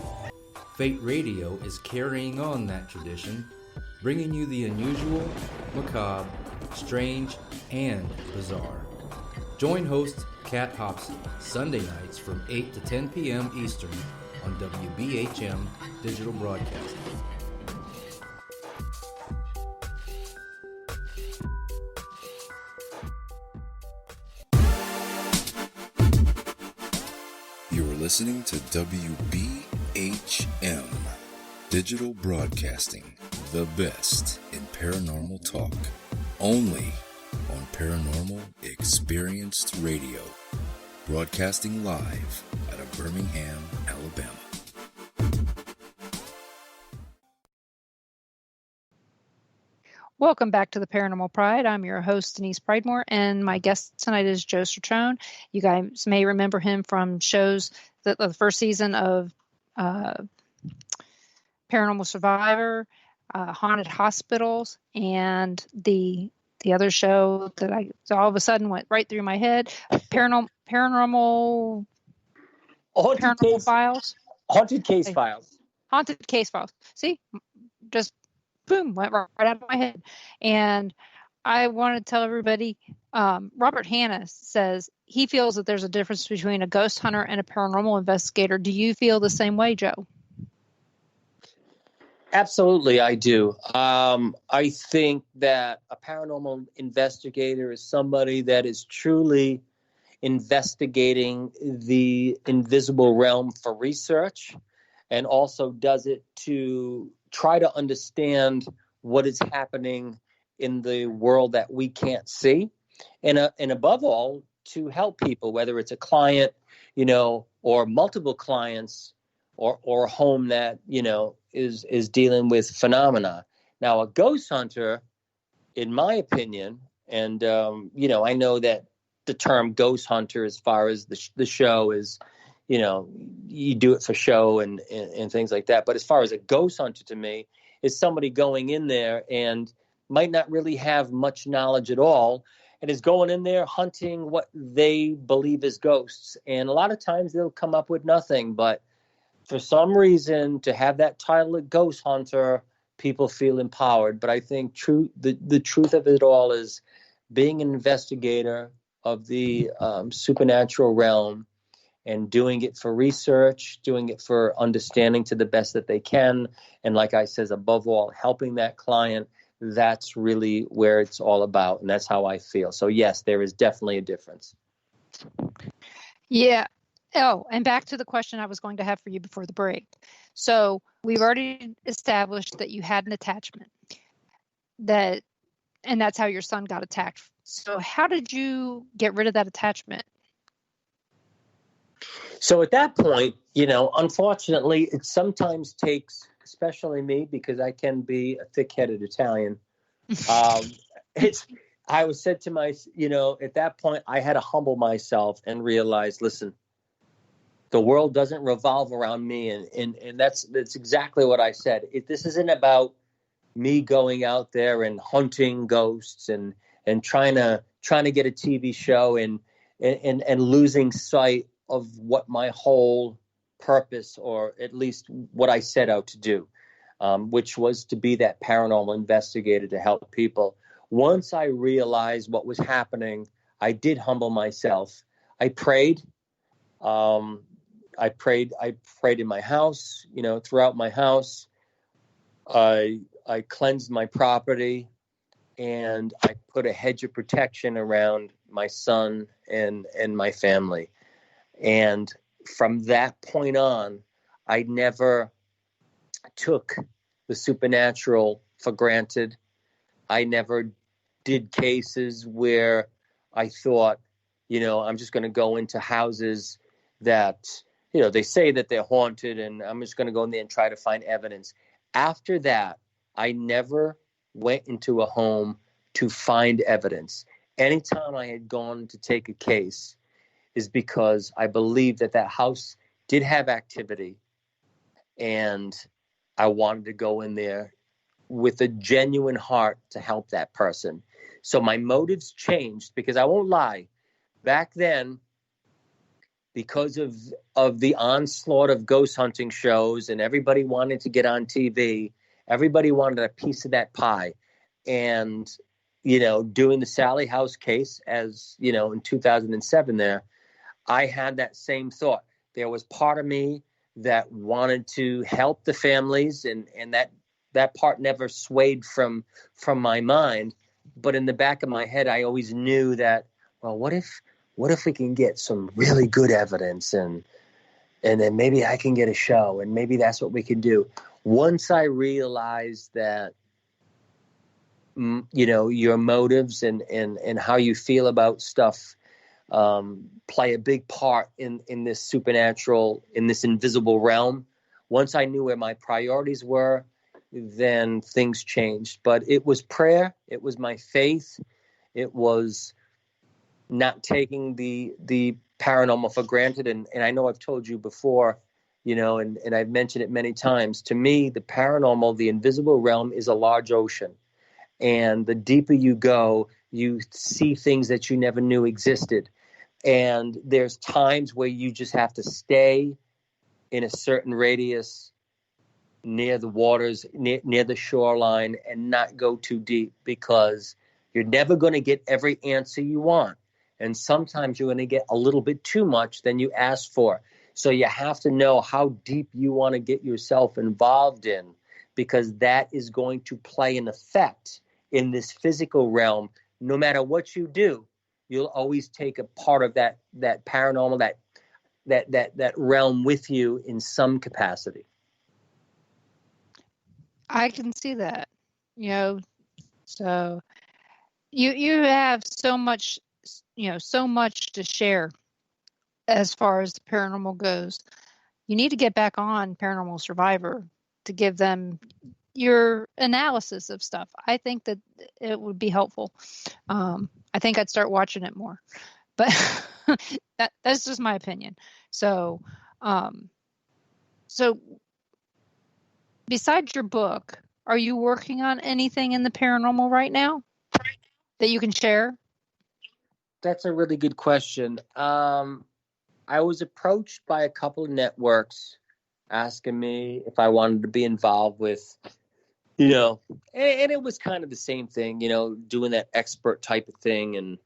Speaker 4: Fate Radio is carrying on that tradition, bringing you the unusual, macabre, strange, and bizarre. Join host Kat Hobson Sunday nights from 8 to 10 p.m. Eastern on WBHM Digital Broadcasting.
Speaker 7: listening to WBHM Digital Broadcasting, the best in paranormal talk, only on Paranormal Experienced Radio, broadcasting live out of Birmingham, Alabama.
Speaker 5: Welcome back to the Paranormal Pride. I'm your host, Denise Pridemore, and my guest tonight is Joe Cetrone. You guys may remember him from shows, the first season of Paranormal Survivor, Haunted Hospitals, and the other show that all of a sudden went right through my head, Paranormal Files.
Speaker 6: Haunted Case Files.
Speaker 5: Haunted Case Files. See, just boom, went right out of my head. And I want to tell everybody, Robert Hanna says he feels that there's a difference between a ghost hunter and a paranormal investigator. Do you feel the same way, Joe?
Speaker 6: Absolutely, I do. I think that a paranormal investigator is somebody that is truly investigating the invisible realm for research, and also does it to try to understand what is happening in the world that we can't see, and above all, to help people, whether it's a client, or multiple clients, or a home that, is dealing with phenomena. Now, a ghost hunter, in my opinion, and, I know that the term ghost hunter, as far as the show is, you do it for show and things like that. But as far as a ghost hunter, to me, is somebody going in there and might not really have much knowledge at all, and is going in there hunting what they believe is ghosts. And a lot of times they'll come up with nothing, but for some reason, to have that title of ghost hunter, people feel empowered. But I think the truth of it all is being an investigator of the supernatural realm, and doing it for research, doing it for understanding to the best that they can. And like I says, above all, helping that client. That's really where it's all about. And that's how I feel. So yes, there is definitely a difference.
Speaker 5: Yeah. Oh, and back to the question I was going to have for you before the break. So we've already established that you had an attachment, and that's how your son got attacked. So how did you get rid of that attachment?
Speaker 6: So at that point, unfortunately, it sometimes takes, especially me, because I can be a thick-headed Italian. I was said to my, at that point, I had to humble myself and realize, listen, the world doesn't revolve around me. And that's exactly what I said. This isn't about me going out there and hunting ghosts and trying to get a TV show and losing sight of what my whole purpose, or at least what I set out to do, which was to be that paranormal investigator to help people. Once I realized what was happening, I did humble myself. I prayed. I prayed in my house, throughout my house. I cleansed my property, and I put a hedge of protection around my son and my family. And from that point on, I never took the supernatural for granted. I never did cases where I thought, I'm just going to go into houses that, they say that they're haunted, and I'm just going to go in there and try to find evidence. After that, I never went into a home to find evidence. Anytime I had gone to take a case is because I believed that house did have activity, and I wanted to go in there with a genuine heart to help that person. So my motives changed, because I won't lie, back then, because of the onslaught of ghost hunting shows and everybody wanted to get on TV, everybody wanted a piece of that pie. And, doing the Sallie Huse case, as, in 2007 there, I had that same thought. There was part of me that wanted to help the families, and that part never swayed from my mind. But in the back of my head, I always knew that, well, what if we can get some really good evidence and and then maybe I can get a show, and maybe that's what we can do. Once I realized that, your motives and how you feel about stuff play a big part in this supernatural, in this invisible realm. Once I knew where my priorities were, then things changed. But it was prayer. It was my faith. It was not taking the paranormal for granted. And I know I've told you before, and I've mentioned it many times. To me, the paranormal, the invisible realm, is a large ocean. And the deeper you go, you see things that you never knew existed. And there's times where you just have to stay in a certain radius near the waters, near the shoreline, and not go too deep, because you're never going to get every answer you want. And sometimes you're going to get a little bit too much than you asked for. So you have to know how deep you want to get yourself involved in, because that is going to play an effect in this physical realm. No matter what you do, you'll always take a part of that paranormal, that realm with you in some capacity.
Speaker 5: I can see that, so you have so much, so much to share as far as the paranormal goes. You need to get back on Paranormal Survivor to give them your analysis of stuff. I think that it would be helpful. I think I'd start watching it more, but that's just my opinion. So besides your book, are you working on anything in the paranormal right now that you can share?
Speaker 6: That's a really good question. I was approached by a couple of networks asking me if I wanted to be involved with, and it was kind of the same thing, doing that expert type of thing. And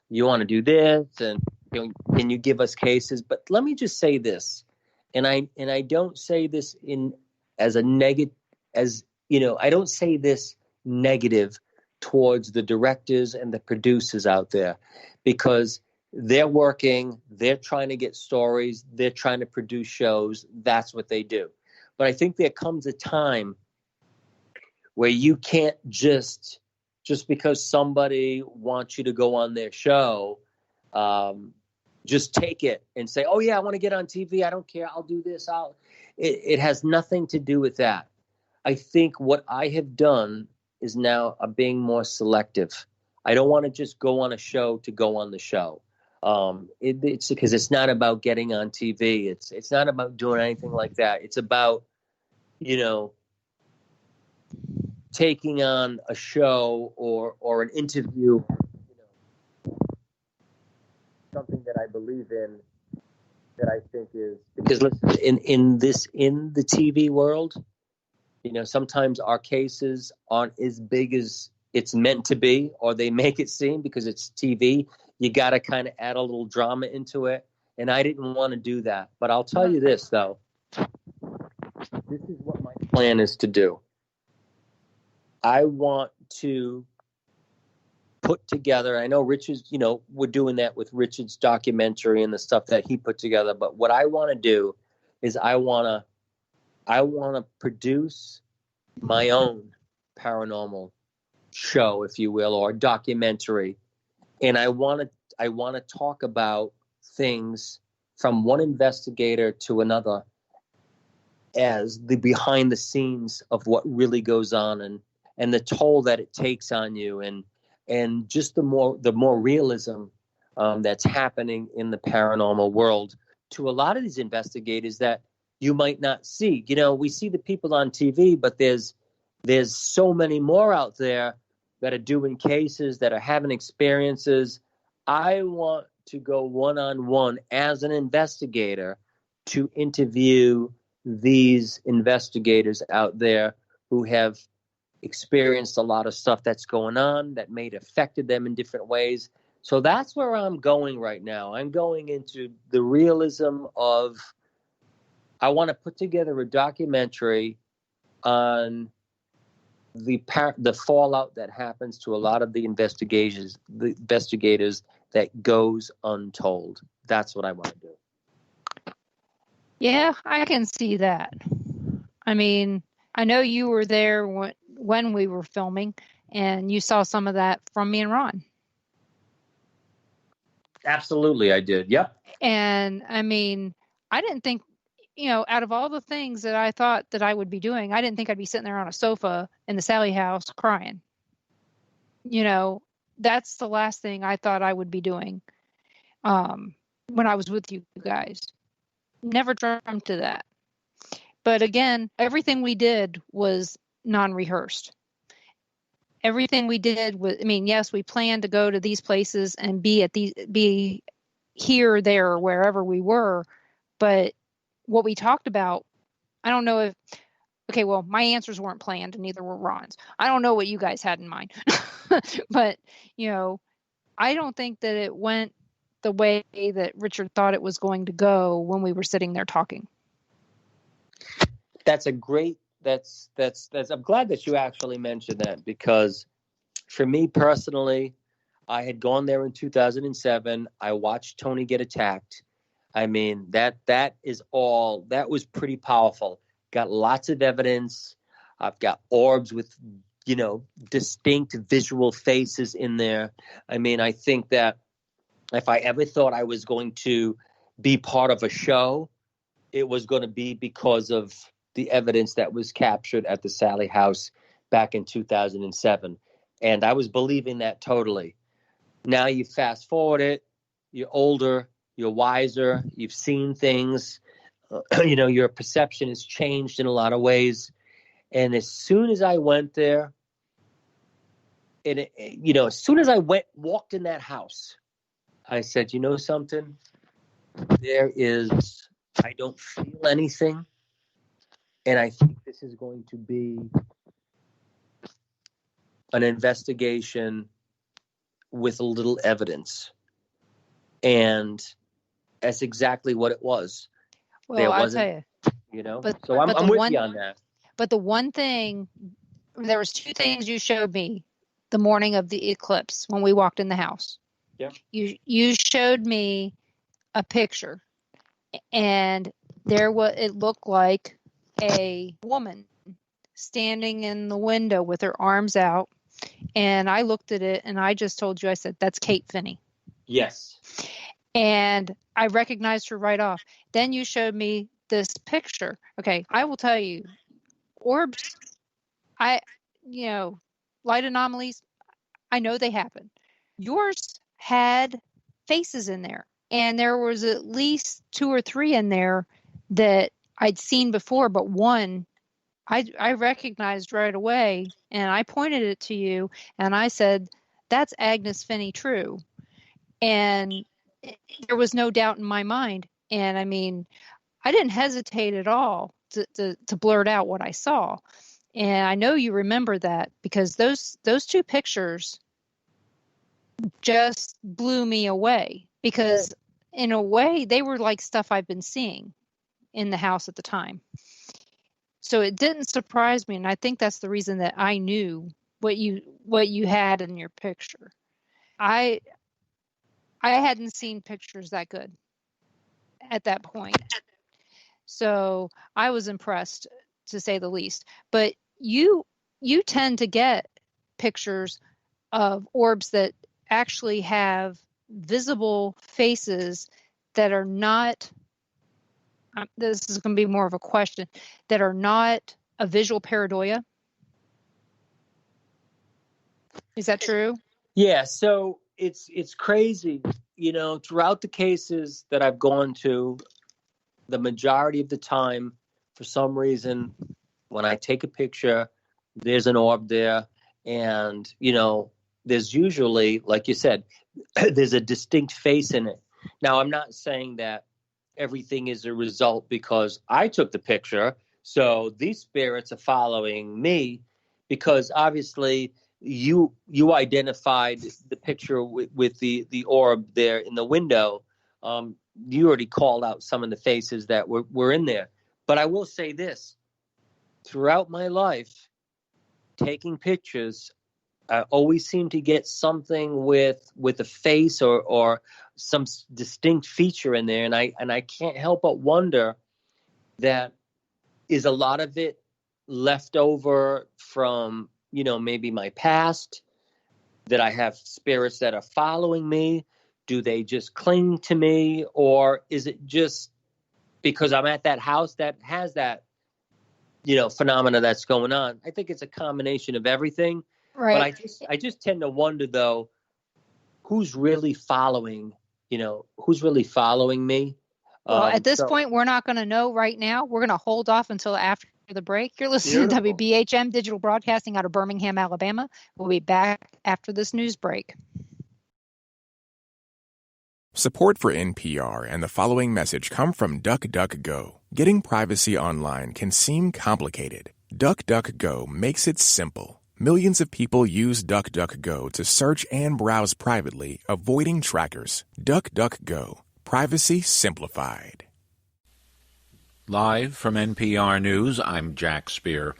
Speaker 6: you want to do this, and can you give us cases? But let me just say this, and I don't say this as a negative, I don't say this negative towards the directors and the producers out there, because they're working, they're trying to get stories, they're trying to produce shows. That's what they do. But I think there comes a time where you can't just because somebody wants you to go on their show, just take it and say, oh yeah, I want to get on TV. I don't care. I'll do this. It has nothing to do with that. I think what I have done is now being more selective. I don't want to just go on a show to go on the show. It's because it's not about getting on TV. It's not about doing anything like that. It's about, taking on a show or an interview, something that I believe in, that I think is, because listen, in the TV world, sometimes our cases aren't as big as it's meant to be, or they make it seem, because it's TV. You got to kind of add a little drama into it. And I didn't want to do that. But I'll tell you this, though. This is what my plan is to do. I want to put together, I know Richard's, we're doing that with Richard's documentary and the stuff that he put together. But what I want to do is I want to produce my own paranormal show, if you will, or documentary. And I want to talk about things from one investigator to another as the behind the scenes of what really goes on, and the toll that it takes on you, and just the more realism that's happening in the paranormal world to a lot of these investigators that you might not see. We see the people on TV, but there's so many more out there that are doing cases, that are having experiences. I want to go one-on-one as an investigator to interview these investigators out there who have experienced a lot of stuff that's going on that may have affected them in different ways. So that's where I'm going right now. I'm going into the realism of, I want to put together a documentary on the fallout that happens to a lot of the investigators that goes untold. That's what I want to do.
Speaker 5: Yeah, I can see that. I mean, I know you were there when we were filming, and you saw some of that from me and Ron.
Speaker 6: Absolutely, I did. Yep.
Speaker 5: And I mean, I didn't think, out of all the things that I thought that I would be doing, I didn't think I'd be sitting there on a sofa in the Sallie house crying. That's the last thing I thought I would be doing when I was with you guys. Never dreamt of that. But again, everything we did was non-rehearsed. Everything we did was, yes, we planned to go to these places and be here, there, or wherever we were. But what we talked about, I don't know if, okay, well, my answers weren't planned and neither were Ron's. I don't know what you guys had in mind. But, I don't think that it went the way that Richard thought it was going to go when we were sitting there talking.
Speaker 6: That's a great, I'm glad that you actually mentioned that, because for me personally, I had gone there in 2007. I watched Tony get attacked. I mean, that was pretty powerful. Got lots of evidence. I've got orbs with, distinct visual faces in there. I mean, I think that if I ever thought I was going to be part of a show, it was going to be because of the evidence that was captured at the Sallie house back in 2007. And I was believing that totally. Now you fast forward it, you're older, you're wiser, you've seen things, your perception has changed in a lot of ways. And as soon as I went there, as soon as I walked in that house, I said, something? I don't feel anything. And I think this is going to be an investigation with a little evidence. And that's exactly what it was.
Speaker 5: Well, I'll tell you.
Speaker 6: So I'm with you on that.
Speaker 5: But the one thing, there was two things you showed me the morning of the eclipse when we walked in the house.
Speaker 6: Yeah.
Speaker 5: You showed me a picture, and it looked like a woman standing in the window with her arms out. And I looked at it and I just told you, I said, that's Kate Finney.
Speaker 6: Yes.
Speaker 5: And I recognized her right off. Then you showed me this picture. Okay, I will tell you, orbs, light anomalies, I know they happen. Yours had faces in there. And there was at least 2 or 3 in there that I'd seen before, but one I recognized right away, and I pointed it to you, and I said, that's Agnes Finney True. And there was no doubt in my mind. And I didn't hesitate at all to blurt out what I saw. And I know you remember that, because those 2 pictures just blew me away, because in a way they were like stuff I've been seeing in the house at the time. So it didn't surprise me, and I think that's the reason that I knew what you had in your picture. I hadn't seen pictures that good at that point. So I was impressed, to say the least. But you tend to get pictures of orbs that actually have visible faces that are not, this is going to be more of a question, that are not a visual pareidoia. Is that true?
Speaker 6: Yeah, so it's crazy. Throughout the cases that I've gone to, the majority of the time, for some reason, when I take a picture, there's an orb there. And, there's usually, like you said, there's a distinct face in it. Now, I'm not saying that everything is a result because I took the picture, so these spirits are following me, because obviously you identified the picture with the orb there in the window. You already called out some of the faces that were in there. But I will say this, throughout my life, taking pictures, I always seem to get something with a face or some distinct feature in there, and I can't help but wonder that is a lot of it left over from, maybe my past, that I have spirits that are following me? Do they just cling to me? Or is it just because I'm at that house that has that, phenomena that's going on? I think it's a combination of everything.
Speaker 5: Right.
Speaker 6: But I just tend to wonder, though, who's really following me?
Speaker 5: Well, at this point, we're not going to know right now. We're going to hold off until after the break. You're listening to WBHM Digital Broadcasting out of Birmingham, Alabama. We'll be back after this news break.
Speaker 8: Support for NPR and the following message come from DuckDuckGo. Getting privacy online can seem complicated. DuckDuckGo makes it simple. Millions of people use DuckDuckGo to search and browse privately, avoiding trackers. DuckDuckGo. Privacy simplified.
Speaker 9: Live from NPR News, I'm Jack Speer.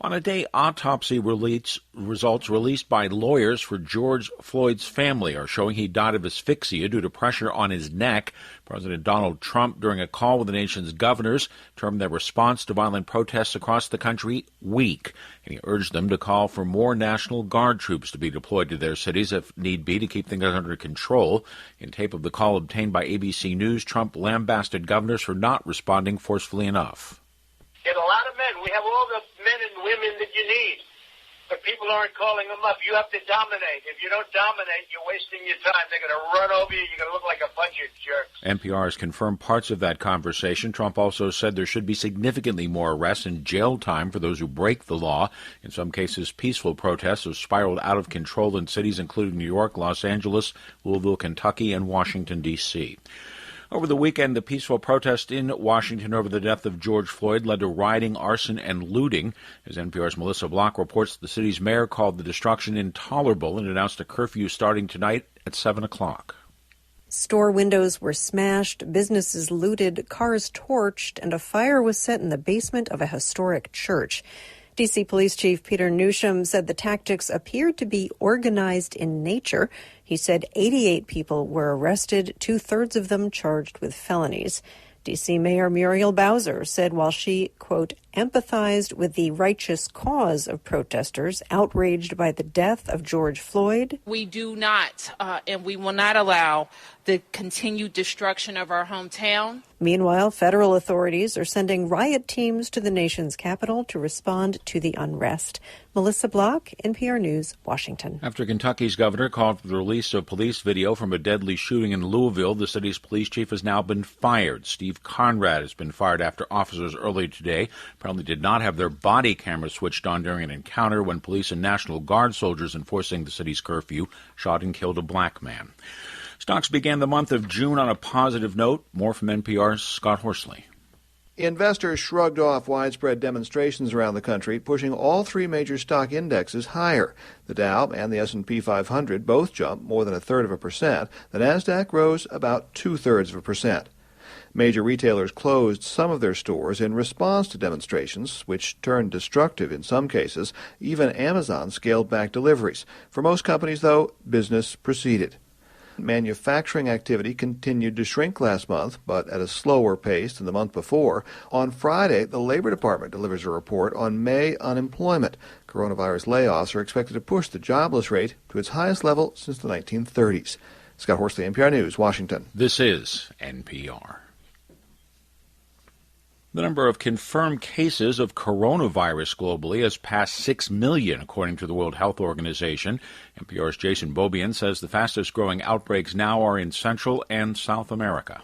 Speaker 9: On a day autopsy results released by lawyers for George Floyd's family are showing he died of asphyxia due to pressure on his neck. President Donald Trump, during a call with the nation's governors, termed their response to violent protests across the country weak, and he urged them to call for more National Guard troops to be deployed to their cities if need be to keep things under control. In tape of the call obtained by ABC News, Trump lambasted governors for not responding forcefully enough.
Speaker 10: Get a lot of men. We have all the men and women that you need, but people aren't calling them up. You have to dominate. If you don't dominate, you're wasting your time. They're going to run over you. You're going to look like a bunch of jerks.
Speaker 9: NPR has confirmed parts of that conversation. Trump also said there should be significantly more arrests and jail time for those who break the law. In some cases, peaceful protests have spiraled out of control in cities including New York, Los Angeles, Louisville, Kentucky, and Washington, D.C. Over the weekend, the peaceful protest in Washington over the death of George Floyd led to rioting, arson, and looting. As NPR's Melissa Block reports, the city's mayor called the destruction intolerable and announced a curfew starting tonight at 7 o'clock.
Speaker 11: Store windows were smashed, businesses looted, cars torched, and a fire was set in the basement of a historic church. D.C. Police Chief Peter Newsham said the tactics appeared to be organized in nature. He said 88 people were arrested, two-thirds of them charged with felonies. D.C. Mayor Muriel Bowser said while she, quote, empathized with the righteous cause of protesters outraged by the death of George Floyd,
Speaker 12: we do not and we will not allow the continued destruction of our hometown.
Speaker 11: Meanwhile, federal authorities are sending riot teams to the nation's capital to respond to the unrest. Melissa Block, NPR News, Washington.
Speaker 9: After Kentucky's governor called for the release of police video from a deadly shooting in Louisville, the city's police chief has now been fired. Steve Conrad has been fired after officers earlier today apparently did not have their body cameras switched on during an encounter when police and National Guard soldiers enforcing the city's curfew shot and killed a black man. Stocks began the month of June on a positive note. More from NPR's Scott Horsley.
Speaker 13: Investors shrugged off widespread demonstrations around the country, pushing all three major stock indexes higher. The Dow and the S&P 500 both jumped more than 1/3%. The Nasdaq rose about 2/3%. Major retailers closed some of their stores in response to demonstrations, which turned destructive in some cases. Even Amazon scaled back deliveries. For most companies, though, business proceeded. Manufacturing activity continued to shrink last month, but at a slower pace than the month before. On Friday, the Labor Department delivers a report on May unemployment. Coronavirus layoffs are expected to push the jobless rate to its highest level since the 1930s. Scott Horsley, NPR News, Washington.
Speaker 9: This is NPR. The number of confirmed cases of coronavirus globally has passed 6 million, according to the World Health Organization. NPR's Jason Beaubien says the fastest-growing outbreaks now are in Central and South America.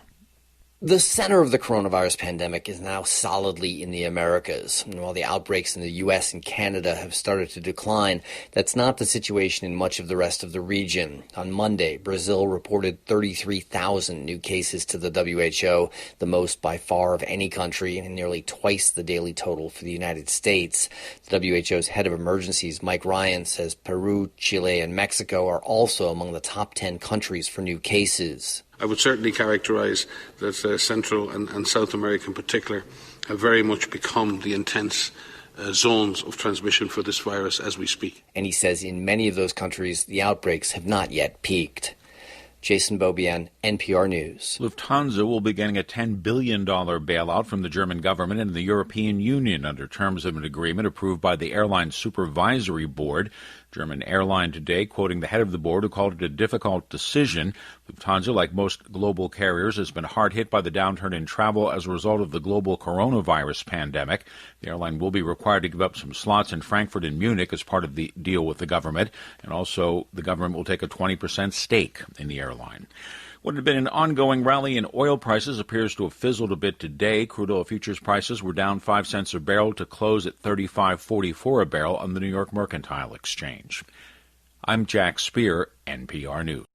Speaker 14: The center of the coronavirus pandemic is now solidly in the Americas. And while the outbreaks in the U.S. and Canada have started to decline, that's not the situation in much of the rest of the region. On Monday, Brazil reported 33,000 new cases to the WHO, the most by far of any country, and nearly twice the daily total for the United States. The WHO's head of emergencies, Mike Ryan, says Peru, Chile, and Mexico are also among the top 10 countries for new cases.
Speaker 15: I would certainly characterize that Central and South America in particular have very much become the intense zones of transmission for this virus as we speak.
Speaker 14: And he says in many of those countries, the outbreaks have not yet peaked. Jason Beaubien, NPR News.
Speaker 9: Lufthansa will be getting a $10 billion bailout from the German government and the European Union under terms of an agreement approved by the Airline Supervisory Board. German airline today, quoting the head of the board, who called it a difficult decision. Lufthansa, like most global carriers, has been hard hit by the downturn in travel as a result of the global coronavirus pandemic. The airline will be required to give up some slots in Frankfurt and Munich as part of the deal with the government, and also the government will take a 20% stake in the airline. What had been an ongoing rally in oil prices appears to have fizzled a bit today. Crude oil futures prices were down 5 cents a barrel to close at $35.44 a barrel on the New York Mercantile Exchange. I'm Jack Speer, NPR News.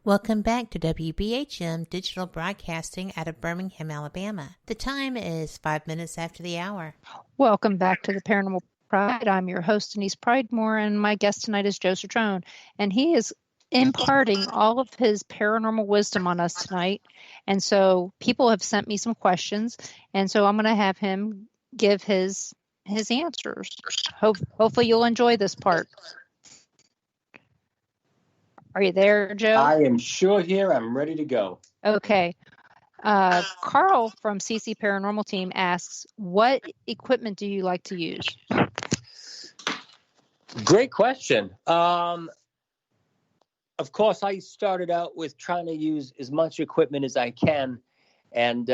Speaker 1: Welcome back to WBHM Digital Broadcasting out of Birmingham, Alabama. The time is 5 minutes after the hour.
Speaker 5: Welcome back to the Paranormal Pride. I'm your host, Denise Pridemore, and my guest tonight is Joe Cetrone, and he is imparting all of his paranormal wisdom on us tonight. And so people have sent me some questions, and so I'm going to have him give his answers. Hopefully you'll enjoy this part. Are you there, Joe?
Speaker 6: I am sure here. I'm ready to go.
Speaker 5: Okay. Carl from CC Paranormal Team asks, what equipment do you like to use?
Speaker 6: Great question. Of course, I started out with trying to use as much equipment as I can. And,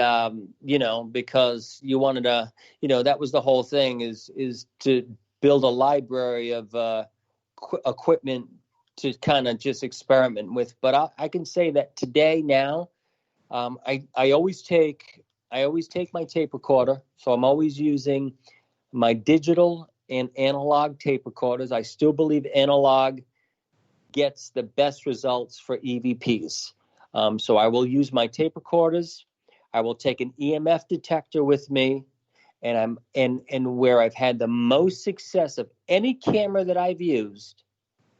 Speaker 6: because you wanted to, that was the whole thing is to build a library of equipment to kind of just experiment with. But I can say that today now, I always take my tape recorder. So I'm always using my digital and analog tape recorders. I still believe analog gets the best results for EVPs. So I will use my tape recorders. I will take an EMF detector with me, and where I've had the most success of any camera that I've used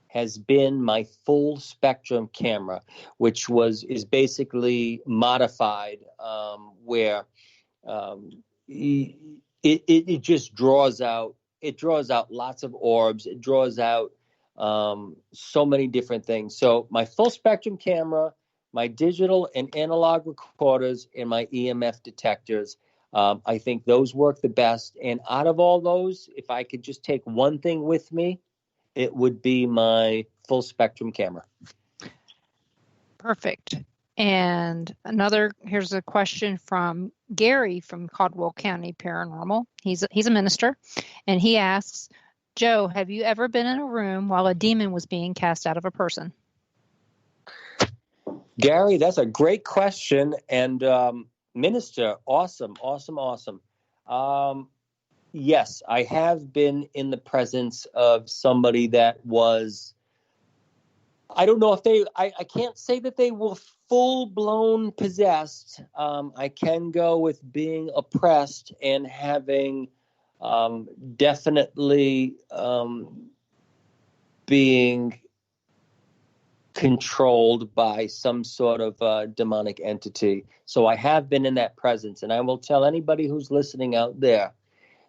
Speaker 6: has been my full spectrum camera, which is basically modified, where it just draws out. It draws out lots of orbs. It draws out so many different things. So my full spectrum camera, my digital and analog recorders, and my EMF detectors, I think those work the best. And out of all those, if I could just take one thing with me, it would be my full spectrum camera.
Speaker 5: Perfect. And here's a question from Gary from Caldwell County Paranormal. He's a minister, and he asks, Joe, have you ever been in a room while a demon was being cast out of a person?
Speaker 6: Gary, that's a great question. And minister, awesome. Yes, I have been in the presence of somebody that was, I don't know if I can't say that they were full-blown possessed. I can go with being oppressed and having definitely being controlled by some sort of demonic entity. So I have been in that presence. And I will tell anybody who's listening out there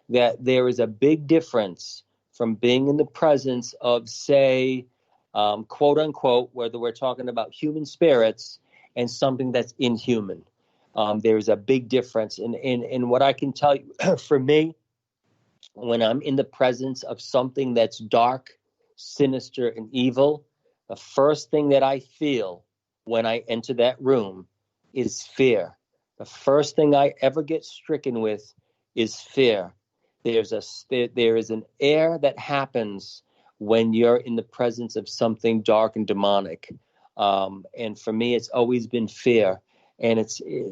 Speaker 6: that there is a big difference from being in the presence of, say, quote unquote, whether we're talking about human spirits and something that's inhuman. There's a big difference. And what I can tell you for me, when I'm in the presence of something that's dark, sinister, and evil, the first thing that I feel when I enter that room is fear. The first thing I ever get stricken with is fear. There is an air that happens when you're in the presence of something dark and demonic. And for me, it's always been fear. And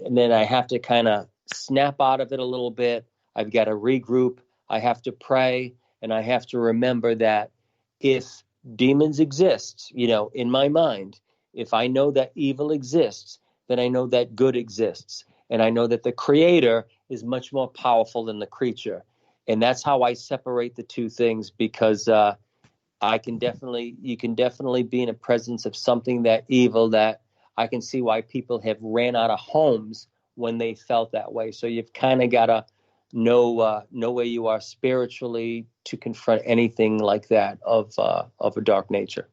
Speaker 6: then I have to kind of snap out of it a little bit. I've got to regroup. I have to pray. And I have to remember that if demons exist, in my mind, if I know that evil exists, then I know that good exists. And I know that the creator is much more powerful than the creature. And that's how I separate the two things, because you can definitely be in a presence of something that evil, that I can see why people have ran out of homes when they felt that way. So you've kind of got to know where you are spiritually to confront anything like that of a dark nature.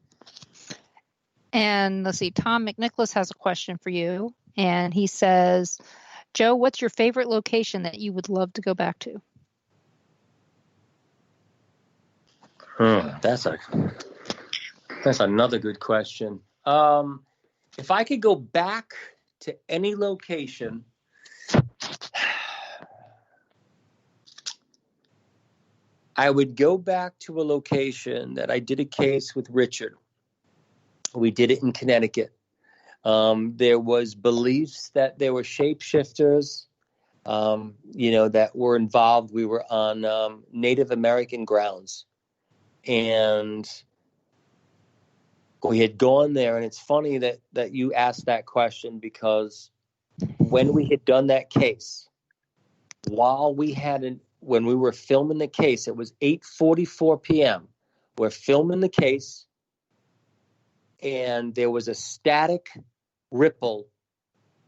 Speaker 5: And let's see, Tom McNicholas has a question for you. And he says, Joe, what's your favorite location that you would love to go back to?
Speaker 6: That's another good question. If I could go back to any location, I would go back to a location that I did a case with Richard. We did it in Connecticut. There was beliefs that there were shapeshifters, that were involved. We were on Native American grounds. And we had gone there, and it's funny that you asked that question, because when we had done that case, when we were filming the case, it was 8:44 p.m. We're filming the case, and there was a static ripple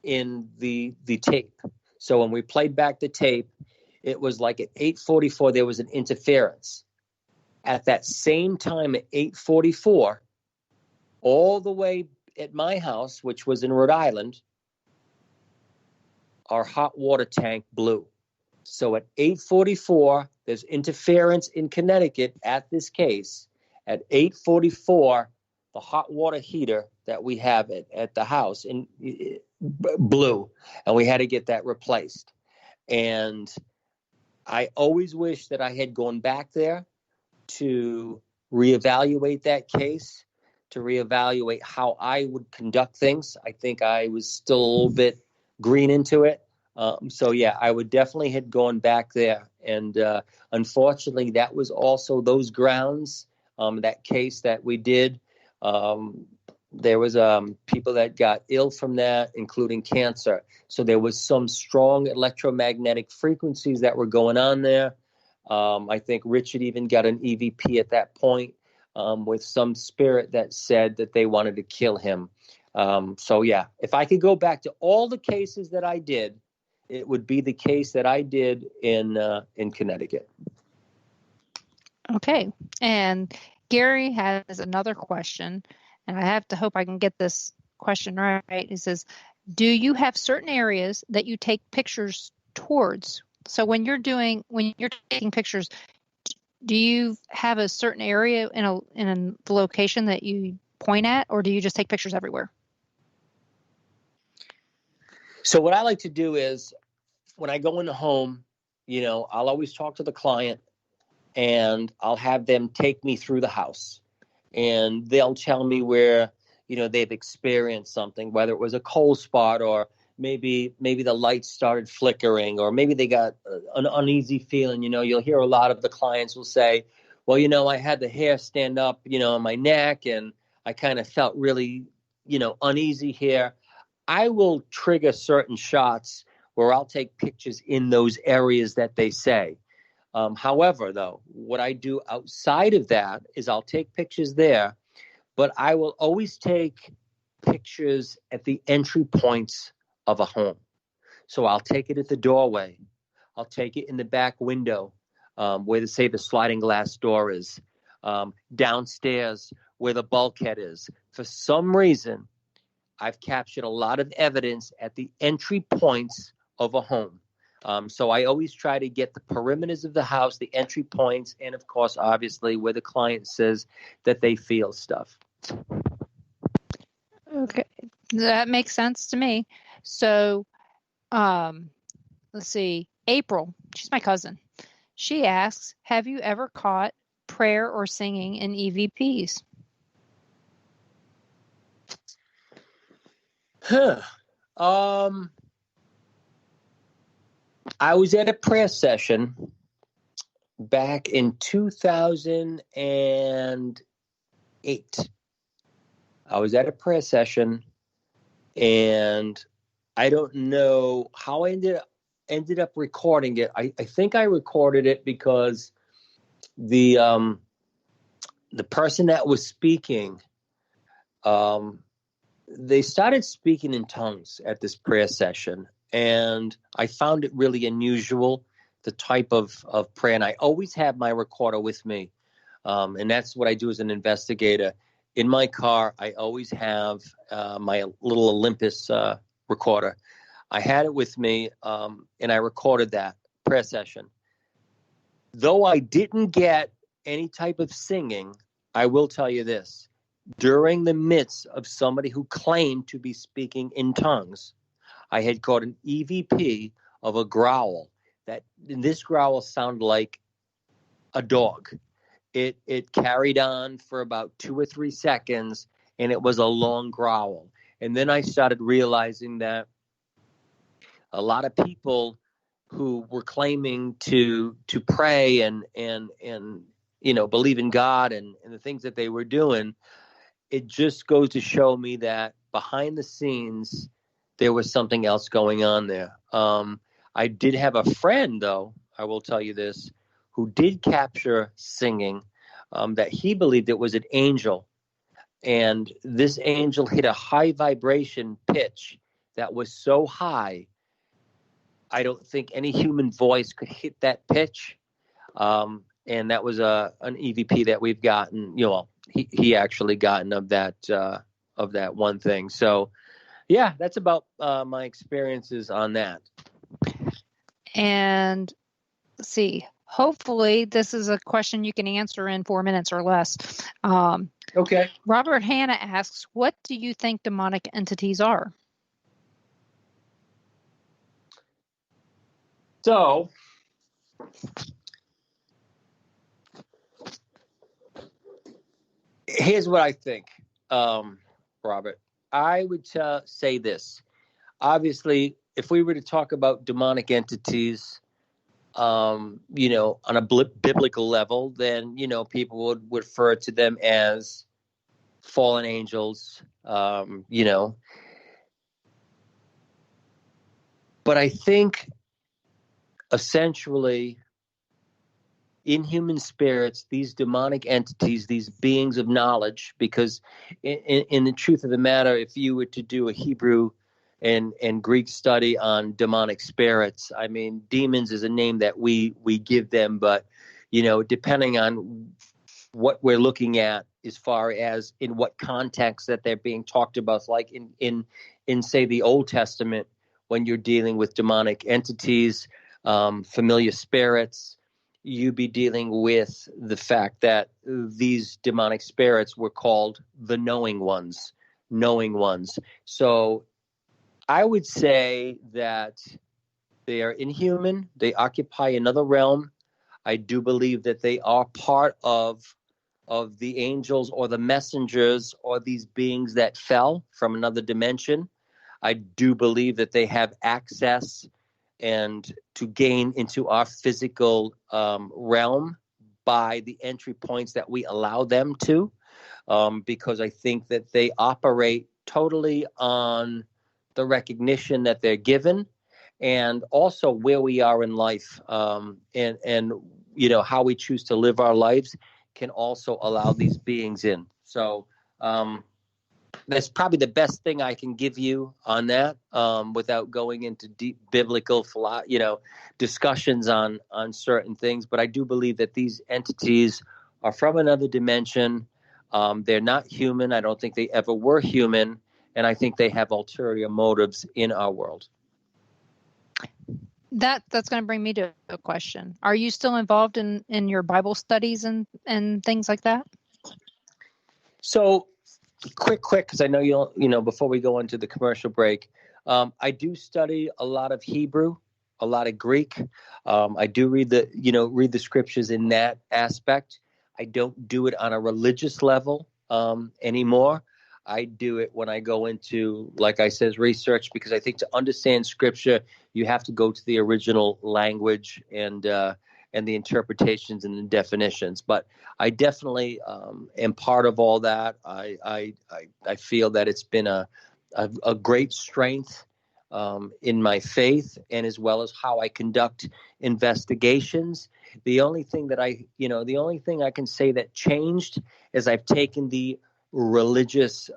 Speaker 6: in the tape. So when we played back the tape, it was like at 8:44 there was an interference. At that same time at 8:44, all the way at my house, which was in Rhode Island, our hot water tank blew. So at 8:44, there's interference in Connecticut at this case. At 8:44, the hot water heater that we have at the house blew, and we had to get that replaced. And I always wish that I had gone back there to reevaluate that case, to reevaluate how I would conduct things. I think I was still a little bit green into it. So yeah, I would definitely had gone back there. And unfortunately, that was also those grounds, that case that we did. There was people that got ill from that, including cancer. So there was some strong electromagnetic frequencies that were going on there. I think Richard even got an EVP at that point, with some spirit that said that they wanted to kill him. So yeah, if I could go back to all the cases that I did, it would be the case that I did in Connecticut.
Speaker 5: Okay. And Gary has another question, and I have to hope I can get this question right. He says, do you have certain areas that you take pictures towards? So when you're taking pictures, do you have a certain area in the location that you point at, or do you just take pictures everywhere?
Speaker 6: So what I like to do is, when I go in the home, I'll always talk to the client, and I'll have them take me through the house, and they'll tell me where, they've experienced something, whether it was a cold spot, or maybe the lights started flickering, or maybe they got an uneasy feeling. You'll hear a lot of the clients will say, well, I had the hair stand up, on my neck, and I kind of felt really, uneasy here. I will trigger certain shots where I'll take pictures in those areas that they say. However, though, what I do outside of that is I'll take pictures there, but I will always take pictures at the entry points of a home. So I'll take it at the doorway. I'll take it in the back window, where the sliding glass door is, downstairs where the bulkhead is. For some reason, I've captured a lot of evidence at the entry points of a home. So I always try to get the perimeters of the house, the entry points, and of course, obviously, where the client says that they feel stuff.
Speaker 5: Okay, that makes sense to me. So, let's see. April, she's my cousin. She asks, have you ever caught prayer or singing in EVPs?
Speaker 6: I was at a prayer session back in 2008. I was at a prayer session, and I don't know how I ended up recording it. I think I recorded it because the person that was speaking, they started speaking in tongues at this prayer session, and I found it really unusual, the type of prayer. And I always have my recorder with me, and that's what I do as an investigator. in my car, I always have my little Olympus recorder. I had it with me, and I recorded that prayer session. Though I didn't get any type of singing, I will tell you this. During the midst of somebody who claimed to be speaking in tongues, I had caught an EVP of a growl. This growl sounded like a dog. It carried on for about 2 or 3 seconds, and it was a long growl. And then I started realizing that a lot of people who were claiming to pray and believe in God and the things that they were doing, it just goes to show me that behind the scenes there was something else going on there. I did have a friend, though, I will tell you this, who did capture singing, that he believed it was an angel. And this angel hit a high vibration pitch that was so high, I don't think any human voice could hit that pitch. And that was an EVP that we've gotten, he actually gotten of that one thing. So, yeah, that's about my experiences on that.
Speaker 5: And let's see. Hopefully, this is a question you can answer in 4 minutes or less.
Speaker 6: Okay.
Speaker 5: Robert Hanna asks, what do you think demonic entities are?
Speaker 6: So, here's what I think, Robert. I would say this. Obviously, if we were to talk about demonic entities, on a biblical level, then, people would refer to them as fallen angels, But I think essentially inhuman spirits, these demonic entities, these beings of knowledge, because in the truth of the matter, if you were to do a Hebrew and Greek study on demonic spirits, I mean, demons is a name that we give them, but, depending on what we're looking at as far as in what context that they're being talked about, like in say, the Old Testament, when you're dealing with demonic entities, familiar spirits, you'd be dealing with the fact that these demonic spirits were called the knowing ones. So I would say that they are inhuman. They occupy another realm. I do believe that they are part of the angels or the messengers or these beings that fell from another dimension. I do believe that they have access and to gain into our physical realm by the entry points that we allow them to, because I think that they operate totally on the recognition that they're given, and also where we are in life, and how we choose to live our lives can also allow these beings in. So that's probably the best thing I can give you on that, without going into deep biblical, discussions on certain things. But I do believe that these entities are from another dimension. They're not human. I don't think they ever were human. And I think they have ulterior motives in our world.
Speaker 5: That's going to bring me to a question. Are you still involved in your Bible studies and things like that?
Speaker 6: So quick, because I know you'll, before we go into the commercial break, I do study a lot of Hebrew, a lot of Greek. I do read the scriptures in that aspect. I don't do it on a religious level anymore. I do it when I go into, like I said, research, because I think to understand scripture, you have to go to the original language and the interpretations and the definitions. But I definitely am part of all that. I feel that it's been a great strength in my faith, and as well as how I conduct investigations. The only thing I can say that changed is I've taken the religion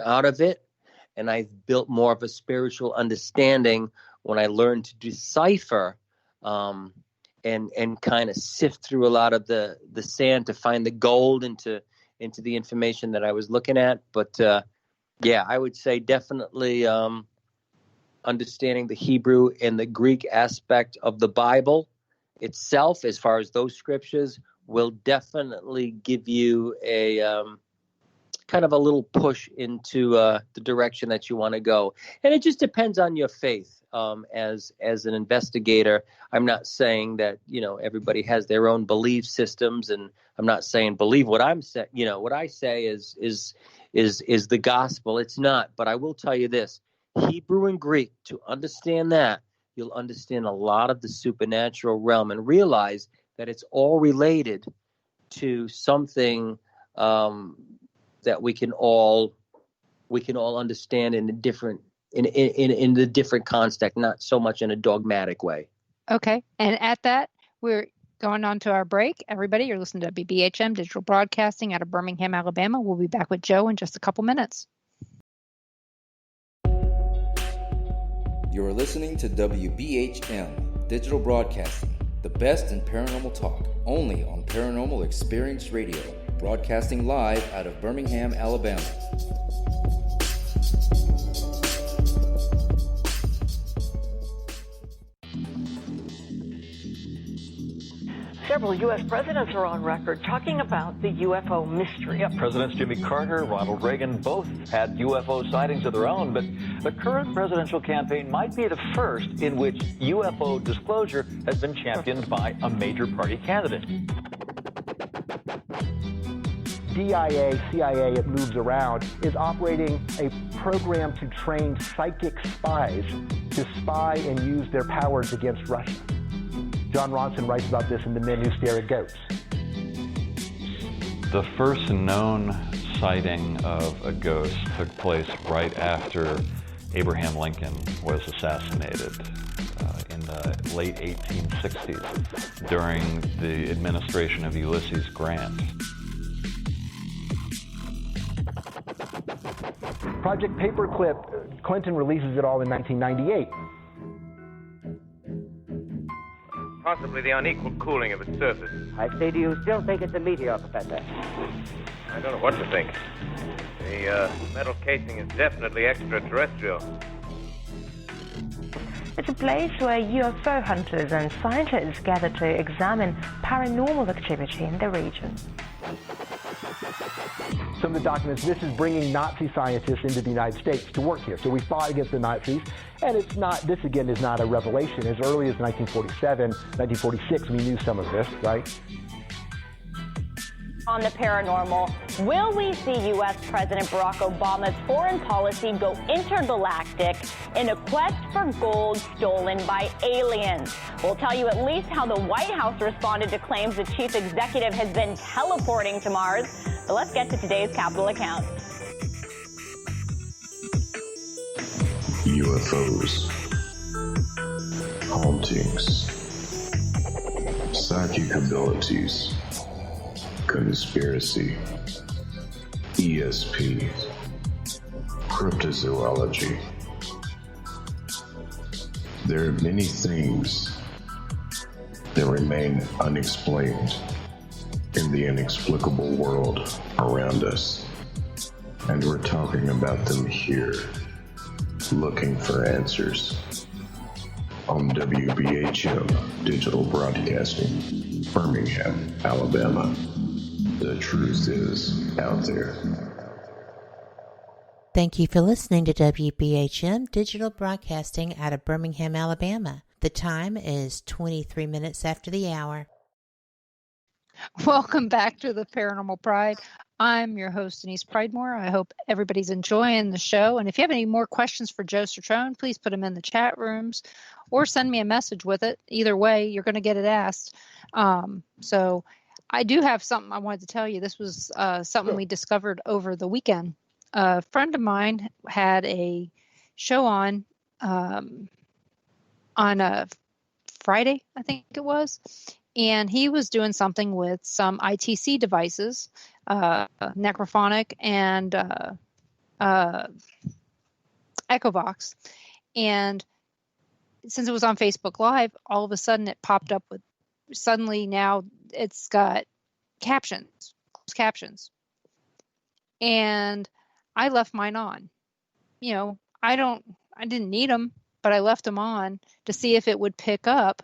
Speaker 6: out of it, and I've built more of a spiritual understanding when I learned to decipher and kind of sift through a lot of the sand to find the gold, and to into the information that I was looking at. But yeah, I would say definitely understanding the Hebrew and the Greek aspect of the Bible itself, as far as those scriptures, will definitely give you a kind of a little push into the direction that you want to go. And it just depends on your faith. As an investigator, I'm not saying that, everybody has their own belief systems, and I'm not saying believe what I'm saying. What I say is the gospel. It's not. But I will tell you this: Hebrew and Greek, to understand that, you'll understand a lot of the supernatural realm and realize that it's all related to something that we can all understand in a different in the different context, not so much in a dogmatic way.
Speaker 5: Okay. And at that, we're going on to our break. Everybody, you're listening to WBHM Digital Broadcasting out of Birmingham, Alabama. We'll be back with Joe in just a couple minutes.
Speaker 7: You're listening to WBHM Digital Broadcasting, the best in paranormal talk, only on Paranormal Experience Radio, broadcasting live out of Birmingham, Alabama.
Speaker 16: Several U.S. presidents are on record talking about the UFO mystery.
Speaker 17: Yeah, Presidents Jimmy Carter, Ronald Reagan both had UFO sightings of their own, but the current presidential campaign might be the first in which UFO disclosure has been championed by a major party candidate.
Speaker 18: DIA, CIA, it moves around, is operating a program to train psychic spies to spy and use their powers against Russia. John Ronson writes about this in The Men Who Stare at Goats.
Speaker 19: The first known sighting of a ghost took place right after Abraham Lincoln was assassinated in the late 1860s during the administration of Ulysses Grant.
Speaker 18: Project Paperclip, Clinton releases it all in 1998.
Speaker 20: Possibly the unequal cooling of its surface.
Speaker 21: I say, do you still think it's a meteor, Professor?
Speaker 20: I don't know what to think. The metal casing is definitely extraterrestrial.
Speaker 22: It's a place where UFO hunters and scientists gather to examine paranormal activity in the region.
Speaker 18: Some of the documents, this is bringing Nazi scientists into the United States to work here. So we fought against the Nazis, and it's not, this again is not a revelation. As early as 1947, 1946, we knew some of this, right?
Speaker 23: On the paranormal, will we see U.S. President Barack Obama's foreign policy go intergalactic in a quest for gold stolen by aliens? We'll tell you at least how the White House responded to claims the chief executive has been teleporting to Mars. So let's get to today's Capitol account.
Speaker 2: UFOs, hauntings, psychic abilities, conspiracy, ESP, cryptozoology. There are many things that remain unexplained in the inexplicable world around us, and we're talking about them here, looking for answers on WBHM Digital Broadcasting, Birmingham, Alabama. The truth is out there.
Speaker 1: Thank you for listening to WBHM Digital Broadcasting out of Birmingham, Alabama. The time is 23 minutes after the hour.
Speaker 5: Welcome back to the Paranormal Pride. I'm your host, Denise Pridemore. I hope everybody's enjoying the show. And if you have any more questions for Joe Cetrone, please put them in the chat rooms or send me a message with it. Either way, you're going to get it asked. So I do have something I wanted to tell you. This was something we discovered over the weekend. A friend of mine had a show on a Friday, I think it was. And he was doing something with some ITC devices, Necrophonic and Echovox. And since it was on Facebook Live, all of a sudden it popped up with, suddenly now it's got captions. And I left mine on. You know, I didn't need them, but I left them on to see if it would pick up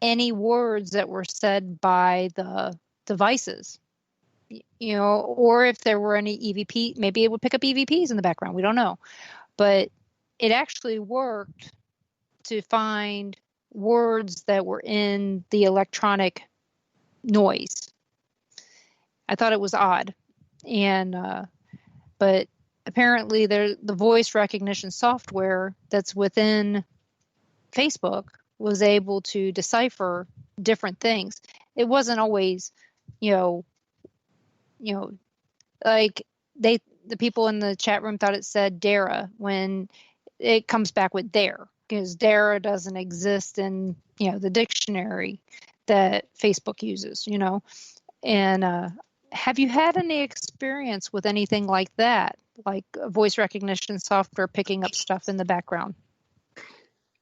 Speaker 5: any words that were said by the devices, you know, or if there were any EVP, maybe it would pick up EVPs in the background. We don't know. But it actually worked to find words that were in the electronic noise. I thought it was odd. And, but apparently the voice recognition software that's within Facebook was able to decipher different things. It wasn't always, you know, like the people in the chat room thought it said Dara when it comes back with dare, because Dara doesn't exist in, you know, the dictionary that Facebook uses, you know. And have you had any experience with anything like that, like voice recognition software picking up stuff in the background?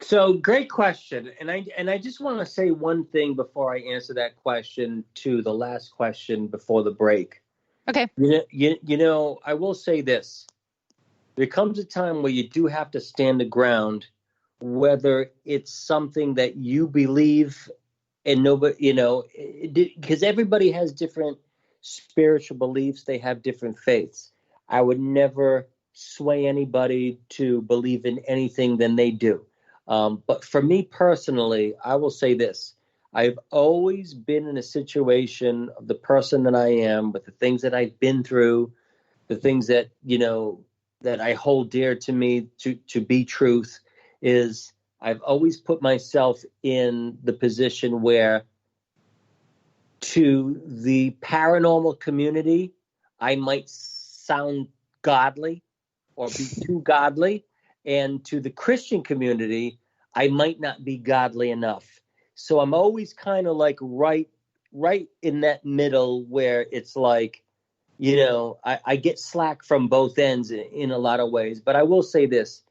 Speaker 6: So great question. And I just want to say one thing before I answer that question to the last question before the break.
Speaker 5: Okay.
Speaker 6: You know, I will say this. There comes a time where you do have to stand the ground, whether it's something that you believe and nobody, you know, because everybody has different spiritual beliefs. They have different faiths. I would never sway anybody to believe in anything than they do. But for me personally, I will say this. I've always been in a situation of the person that I am, with the things that I've been through, the things that, you know, that I hold dear to me to be truth, is I've always put myself in the position where to the paranormal community, I might sound godly or be too godly. And to the Christian community, I might not be godly enough. So I'm always kind of like right in that middle where it's like, you know, I get slack from both ends in a lot of ways. But I will say this.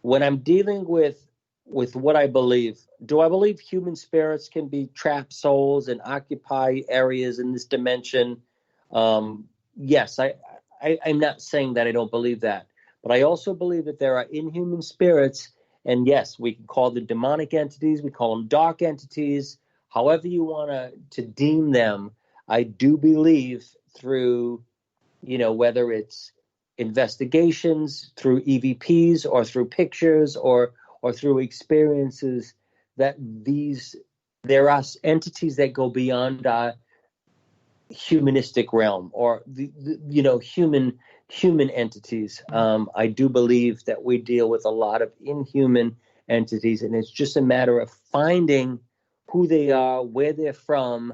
Speaker 6: When I'm dealing with what I believe, do I believe human spirits can be trapped souls and occupy areas in this dimension? Yes, I'm not saying that I don't believe that. But I also believe that there are inhuman spirits. And yes, we can call them demonic entities. We call them dark entities. However you want to deem them, I do believe through, you know, whether it's investigations, through EVPs or through pictures or through experiences, that there are entities that go beyond our humanistic realm, or the you know, human entities. I do believe that we deal with a lot of inhuman entities, and it's just a matter of finding who they are, where they're from,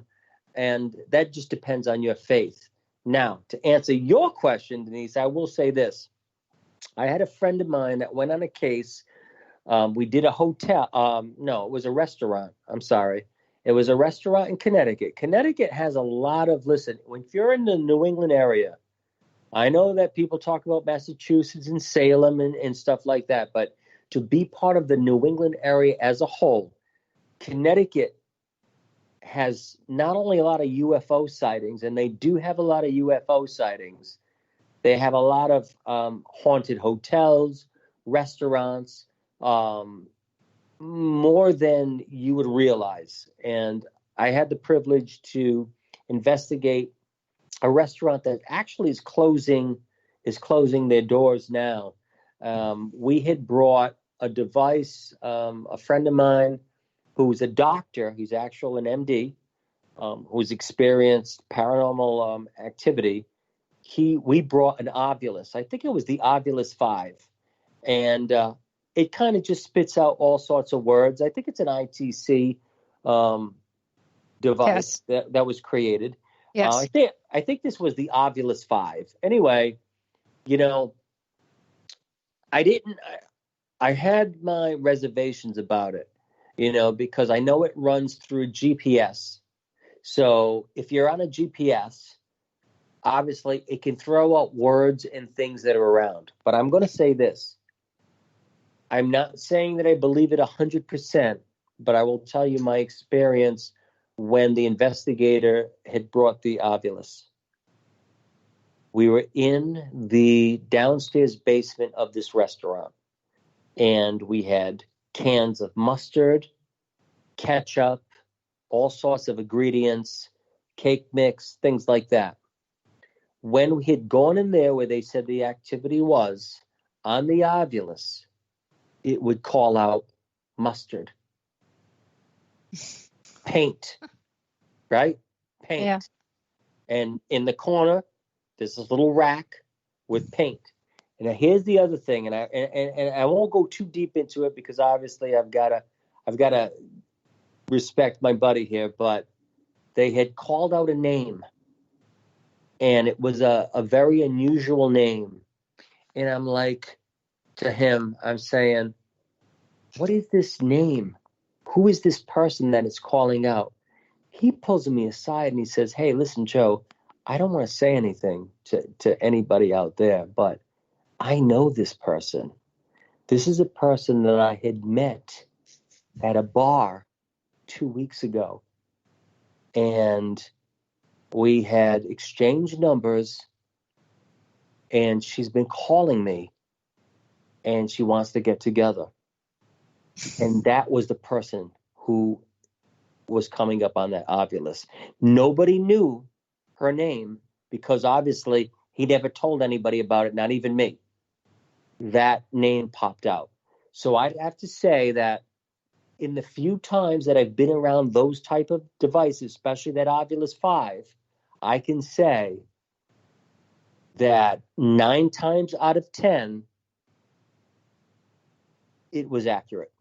Speaker 6: and that just depends on your faith. Now, to answer your question, Denise, I will say this. I had a friend of mine that went on a case. We did a hotel. No, it was a restaurant. I'm sorry. It was a restaurant in Connecticut. Connecticut has a lot of, listen, if you're in the New England area, I know that people talk about Massachusetts and Salem and stuff like that, but to be part of the New England area as a whole, Connecticut has not only a lot of UFO sightings, and they do have a lot of UFO sightings, they have a lot of haunted hotels, restaurants, more than you would realize. And I had the privilege to investigate a restaurant that actually is closing their doors now. We had brought a device, a friend of mine who's a doctor, he's actually an MD, who's experienced paranormal activity. We brought an Ovilus. I think it was the Ovilus 5. And it kind of just spits out all sorts of words. I think it's an ITC device that was created.
Speaker 5: Yes.
Speaker 6: I think this was the Ovilus 5. Anyway, you know, I had my reservations about it, you know, because I know it runs through GPS. So if you're on a GPS, obviously it can throw out words and things that are around. But I'm going to say this. I'm not saying that I believe it 100%, but I will tell you my experience when the investigator had brought the Ovilus. We were in the downstairs basement of this restaurant, and we had cans of mustard, ketchup, all sorts of ingredients, cake mix, things like that. When we had gone in there where they said the activity was, on the Ovilus, it would call out mustard. Paint, right? Paint.
Speaker 5: Yeah.
Speaker 6: And in the corner, there's this little rack with paint. And now here's the other thing, and I won't go too deep into it because obviously I've got to respect my buddy here, but they had called out a name, and it was a very unusual name. And I'm like, to him, I'm saying, what is this name? Who is this person that is calling out? He pulls me aside and he says, hey, listen, Joe, I don't want to say anything to anybody out there, but I know this person. This is a person that I had met at a bar 2 weeks ago. And we had exchanged numbers, and she's been calling me, and she wants to get together. And that was the person who was coming up on that Ovilus. Nobody knew her name because obviously he never told anybody about it, not even me. That name popped out. So I'd have to say that in the few times that I've been around those type of devices, especially that Ovilus 5, I can say that 9 times out of 10, it was accurate.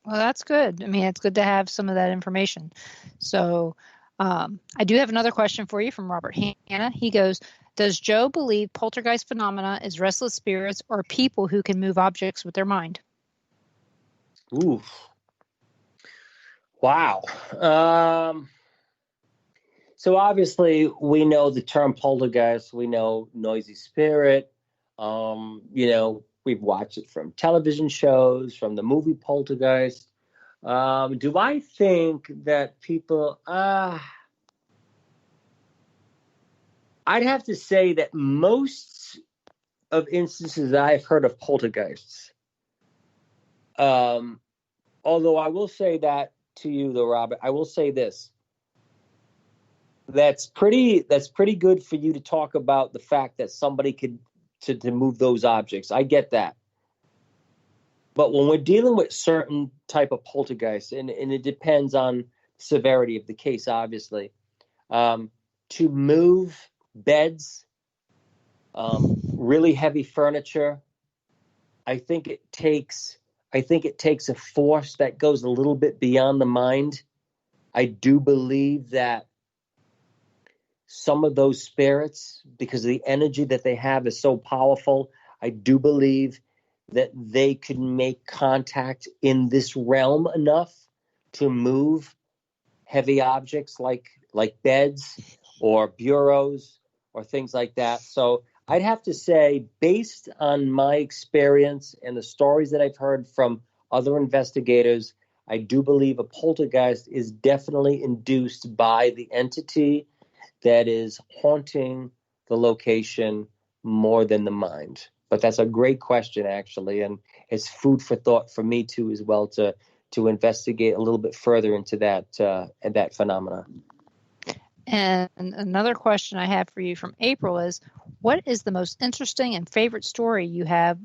Speaker 5: Well, that's good. I mean, it's good to have some of that information. So I do have another question for you from Robert Hanna. He goes, does Joe believe poltergeist phenomena is restless spirits or people who can move objects with their mind?
Speaker 6: Ooh. Wow. So obviously we know the term poltergeist. We know noisy spirit. We've watched it from television shows, from the movie Poltergeist. Do I think that people... I'd have to say that most of instances that I've heard of poltergeists, although I will say that to you, though, Robert, I will say this. That's pretty good for you to talk about the fact that somebody could to move those objects. I get that. But when we're dealing with certain type of poltergeists, and it depends on severity of the case, obviously, to move beds, really heavy furniture, I think it takes a force that goes a little bit beyond the mind. I do believe that some of those spirits, because the energy that they have is so powerful, I do believe that they could make contact in this realm enough to move heavy objects like beds or bureaus or things like that. So I'd have to say, based on my experience and the stories that I've heard from other investigators, I do believe a poltergeist is definitely induced by the entity that is haunting the location more than the mind. But that's a great question, actually, and it's food for thought for me too, as well, to investigate a little bit further into that phenomena.
Speaker 5: And another question I have for you from April is, what is the most interesting and favorite story you have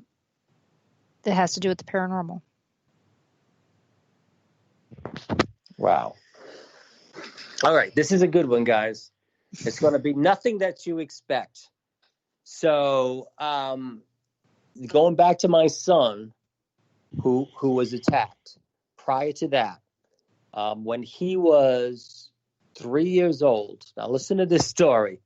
Speaker 5: that has to do with the paranormal?
Speaker 6: Wow. All right, this is a good one, guys. It's going to be nothing that you expect. So, going back to my son, who was attacked. Prior to that, when he was 3 years old. Now, listen to this story.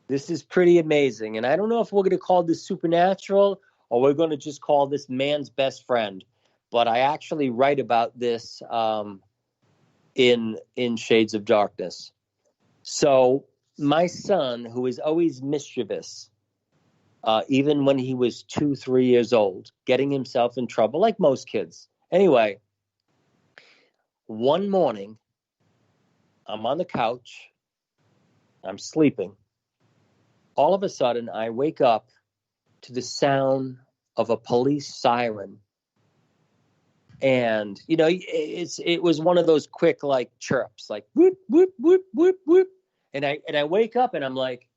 Speaker 6: This is pretty amazing, and I don't know if we're going to call this supernatural or we're going to just call this man's best friend. But I actually write about this in Shades of Darkness. So my son, who is always mischievous, even when he was 2-3 years old, getting himself in trouble like most kids. Anyway, one morning, I'm on the couch, I'm sleeping, all of a sudden I wake up to the sound of a police siren. And, you know, it was one of those quick, like, chirps, like, whoop, whoop, whoop, whoop, whoop. And I wake up and I'm like,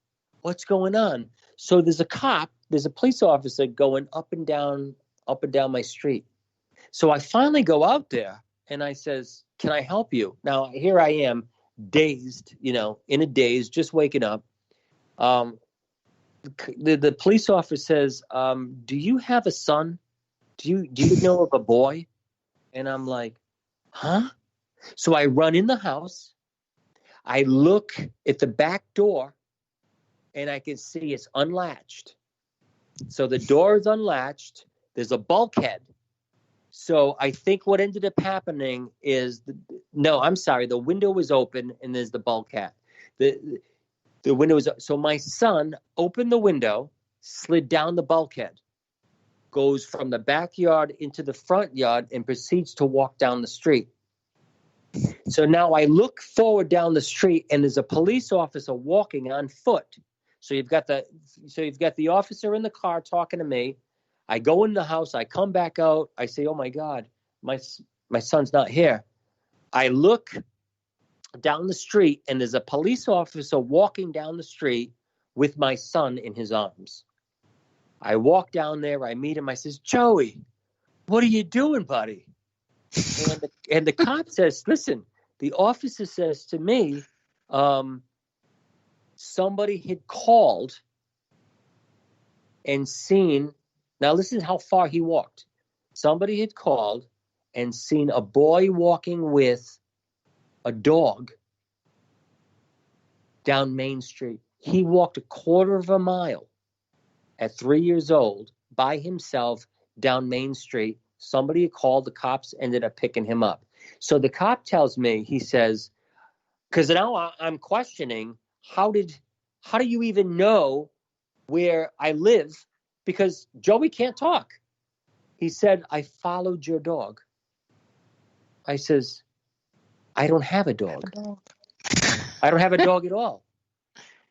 Speaker 6: what's going on? So there's a police officer going up and down my street. So I finally go out there and I says, can I help you? Now, here I am, dazed, you know, in a daze, just waking up. The police officer says, do you have a son? Do you know of a boy? And I'm like, huh? So I run in the house. I look at the back door and I can see it's unlatched. So the door is unlatched. There's a bulkhead. So I think what ended up happening is, the window was open and there's the bulkhead. The window was, so my son opened the window, slid down the bulkhead, goes from the backyard into the front yard and proceeds to walk down the street. So now I look forward down the street and there's a police officer walking on foot. So you've got the officer in the car talking to me. I go in the house, I come back out, I say, oh my God, my son's not here. I look down the street and there's a police officer walking down the street with my son in his arms. I walk down there, I meet him, I says, Joey, what are you doing, buddy? And the cop says, listen, the officer says to me, somebody had called and seen, now listen how far he walked. Somebody had called and seen a boy walking with a dog down Main Street. He walked a quarter of a mile at 3 years old by himself down Main Street. Somebody had called, the cops ended up picking him up. So the cop tells me, he says, because now I'm questioning, how do you even know where I live? Because Joey can't talk. He said, I followed your dog. I says, I don't have a dog. I don't have a dog at all.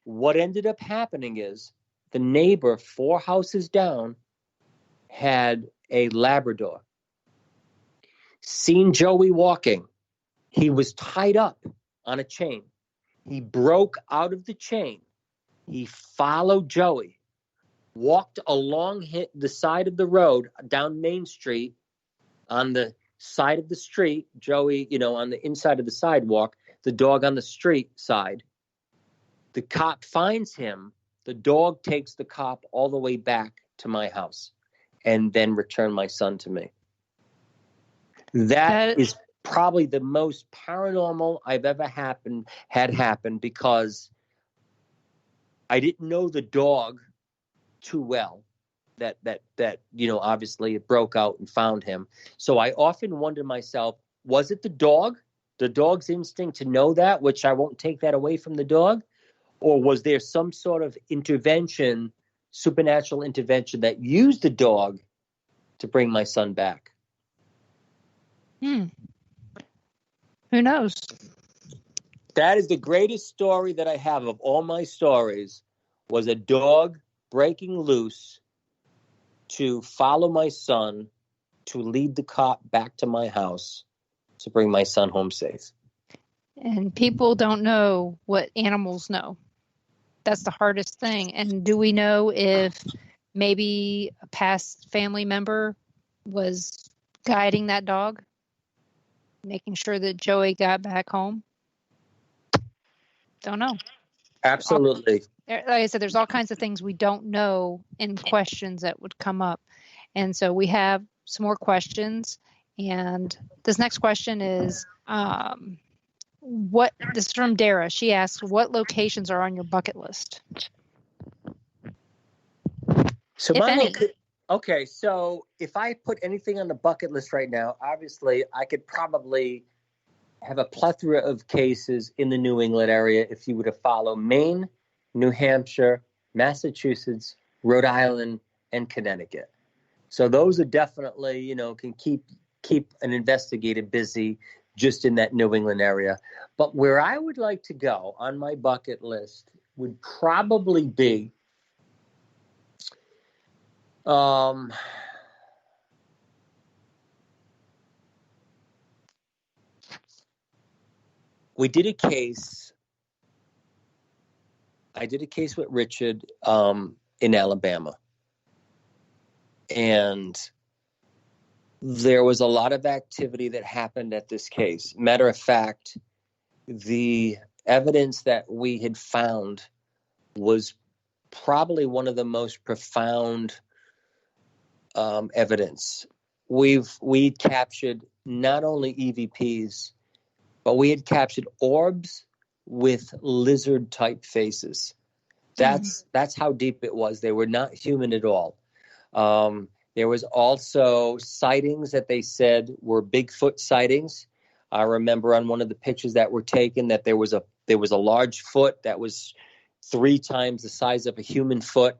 Speaker 6: What ended up happening is the neighbor 4 houses down had a Labrador. Seen Joey walking. He was tied up on a chain. He broke out of the chain. He followed Joey, walked along the side of the road down Main Street. On the side of the street, Joey, on the inside of the sidewalk, the dog on the street side. The cop finds him. The dog takes the cop all the way back to my house and then returned my son to me. That is probably the most paranormal I've ever had happen, because I didn't know the dog too well. That obviously it broke out and found him. So I often wonder myself, was it the dog's instinct to know that, which I won't take that away from the dog? Or was there some sort of intervention, supernatural intervention, that used the dog to bring my son back?
Speaker 5: Who knows?
Speaker 6: That is the greatest story that I have of all my stories, was a dog breaking loose to follow my son, to lead the cop back to my house, to bring my son home safe.
Speaker 5: And people don't know what animals know. That's the hardest thing. And do we know if maybe a past family member was guiding that dog, making sure that Joey got back home? Don't know.
Speaker 6: Absolutely.
Speaker 5: Like I said, there's all kinds of things we don't know in questions that would come up. And so we have some more questions. And this next question is, this is from Dara. She asks, what locations are on your bucket list?
Speaker 6: So so if I put anything on the bucket list right now, obviously I could probably have a plethora of cases in the New England area if you were to follow Maine, New Hampshire, Massachusetts, Rhode Island, and Connecticut. So those are definitely, can keep an investigator busy just in that New England area. But where I would like to go on my bucket list would probably be We did a case. I did a case with Richard in Alabama. And there was a lot of activity that happened at this case. Matter of fact, the evidence that we had found was probably one of the most profound evidence. We captured not only EVPs, but we had captured orbs with lizard-type faces. That's how deep it was. They were not human at all. There was also sightings that they said were Bigfoot sightings. I remember on one of the pictures that were taken that there was a large foot that was 3 times the size of a human foot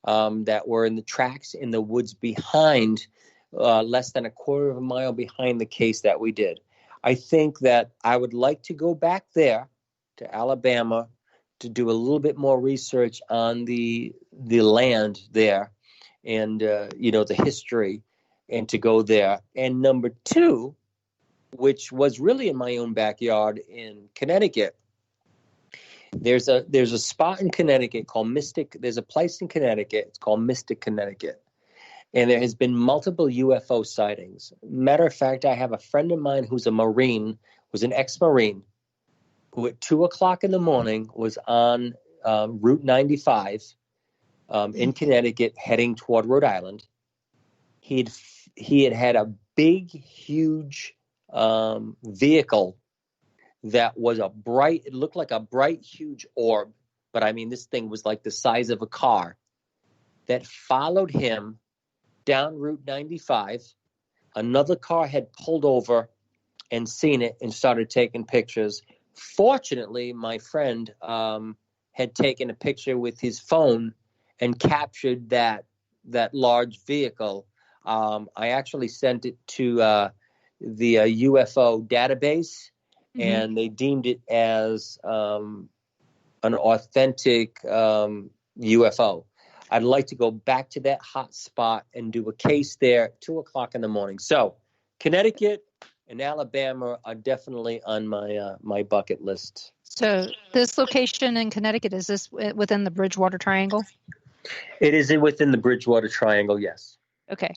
Speaker 6: that were in the tracks in the woods behind, less than a quarter of a mile behind the case that we did. I think that I would like to go back there to Alabama to do a little bit more research on the land there and, the history, and to go there. And number 2, which was really in my own backyard in Connecticut, there's a spot in Connecticut called Mystic. There's a place in Connecticut. It's called Mystic, Connecticut. And there has been multiple UFO sightings. Matter of fact, I have a friend of mine who's a Marine, was an ex-Marine, who at 2:00 in the morning was on Route 95 in Connecticut heading toward Rhode Island. He had a big, huge vehicle that was it looked like a bright, huge orb. But I mean, this thing was like the size of a car that followed him down Route 95. Another car had pulled over and seen it and started taking pictures. Fortunately, my friend had taken a picture with his phone and captured that large vehicle. I actually sent it to the UFO database, and they deemed it as an authentic UFO. I'd like to go back to that hot spot and do a case there at 2:00 in the morning. So Connecticut and Alabama are definitely on my bucket list.
Speaker 5: So this location in Connecticut, is this within the Bridgewater Triangle?
Speaker 6: It is within the Bridgewater Triangle, yes.
Speaker 5: Okay.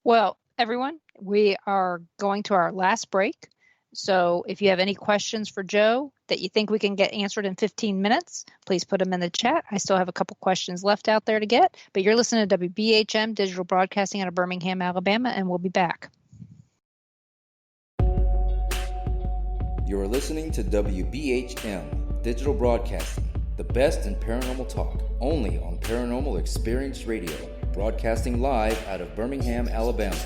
Speaker 5: Well, everyone, we are going to our last break. So if you have any questions for Joe that you think we can get answered in 15 minutes, please put them in the chat. I still have a couple questions left out there to get, but you're listening to WBHM Digital Broadcasting out of Birmingham, Alabama, and we'll be back.
Speaker 7: You're listening to WBHM Digital Broadcasting, the best in paranormal talk, only on Paranormal Experience Radio, broadcasting live out of Birmingham, Alabama.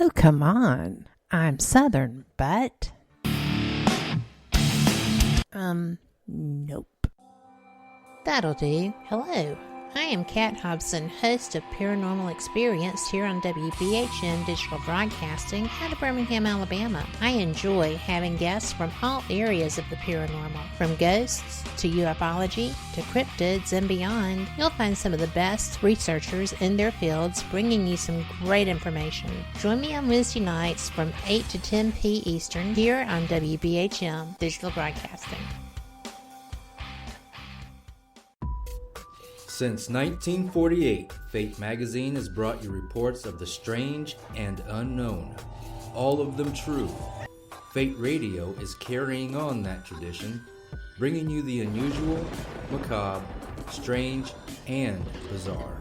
Speaker 1: Oh, come on. I'm Southern, but... nope. That'll do. Hello. I am Kat Hobson, host of Paranormal Experience here on WBHM Digital Broadcasting out of Birmingham, Alabama. I enjoy having guests from all areas of the paranormal, from ghosts to ufology to cryptids and beyond. You'll find some of the best researchers in their fields bringing you some great information. Join me on Wednesday nights from 8 to 10 p. Eastern here on WBHM Digital Broadcasting.
Speaker 7: Since 1948, Fate magazine has brought you reports of the strange and unknown, all of them true. Fate Radio is carrying on that tradition, bringing you the unusual, macabre, strange, and bizarre.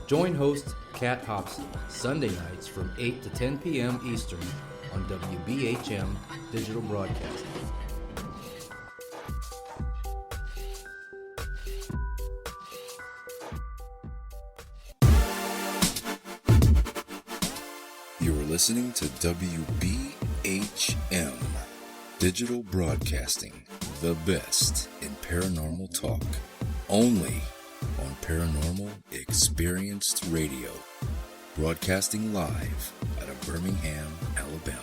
Speaker 7: Join host Kat Hobson Sunday nights from 8 to 10 p.m. Eastern on WBHM Digital Broadcasting.
Speaker 3: You're listening to WBHM Digital Broadcasting, the best in paranormal talk, only on Paranormal Experienced Radio, broadcasting live out of Birmingham, Alabama.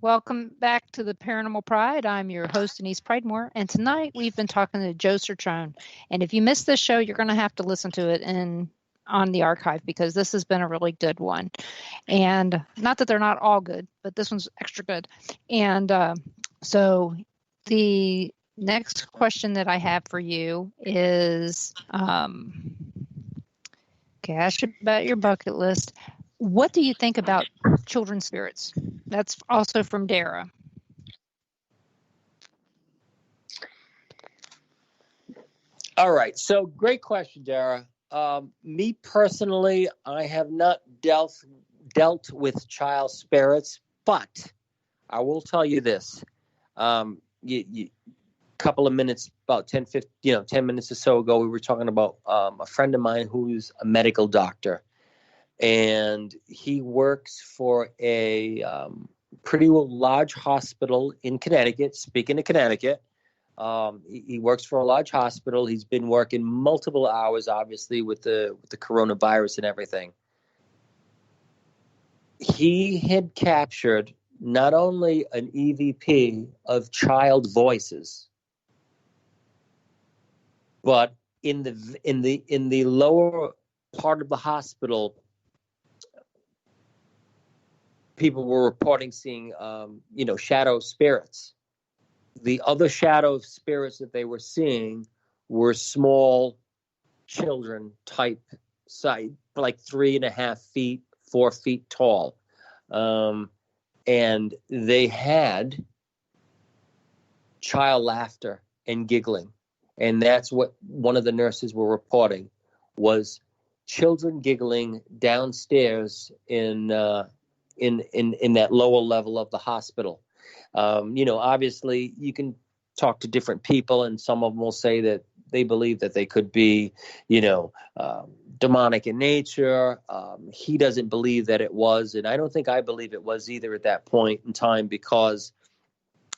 Speaker 5: Welcome back to the Paranormal Pride. I'm your host, Denise Pridemore, and tonight we've been talking to Joe Cetrone. And if you missed this show, you're going to have to listen to it on the archive, because this has been a really good one. And not that they're not all good, but this one's extra good. And so the next question that I have for you is, ask you about your bucket list. What do you think about children's spirits? That's also from Dara.
Speaker 6: All right. So great question, Dara. Me personally, I have not dealt with child spirits, but I will tell you this. Couple of minutes, about 10 minutes or so ago, we were talking about a friend of mine who's a medical doctor, and he works for a pretty large hospital in Connecticut. Speaking of Connecticut, he works for a large hospital. He's been working multiple hours, obviously, with the coronavirus and everything. He had captured not only an EVP of child voices, but in the lower part of the hospital, people were reporting seeing shadow spirits. The other shadow spirits that they were seeing were small children type size, like 3.5 feet, 4 feet tall. And they had child laughter and giggling. And that's what one of the nurses were reporting, was children giggling downstairs in that lower level of the hospital. Obviously you can talk to different people, and some of them will say that they believe that they could be, demonic in nature. He doesn't believe that it was, and I don't think I believe it was either at that point in time, because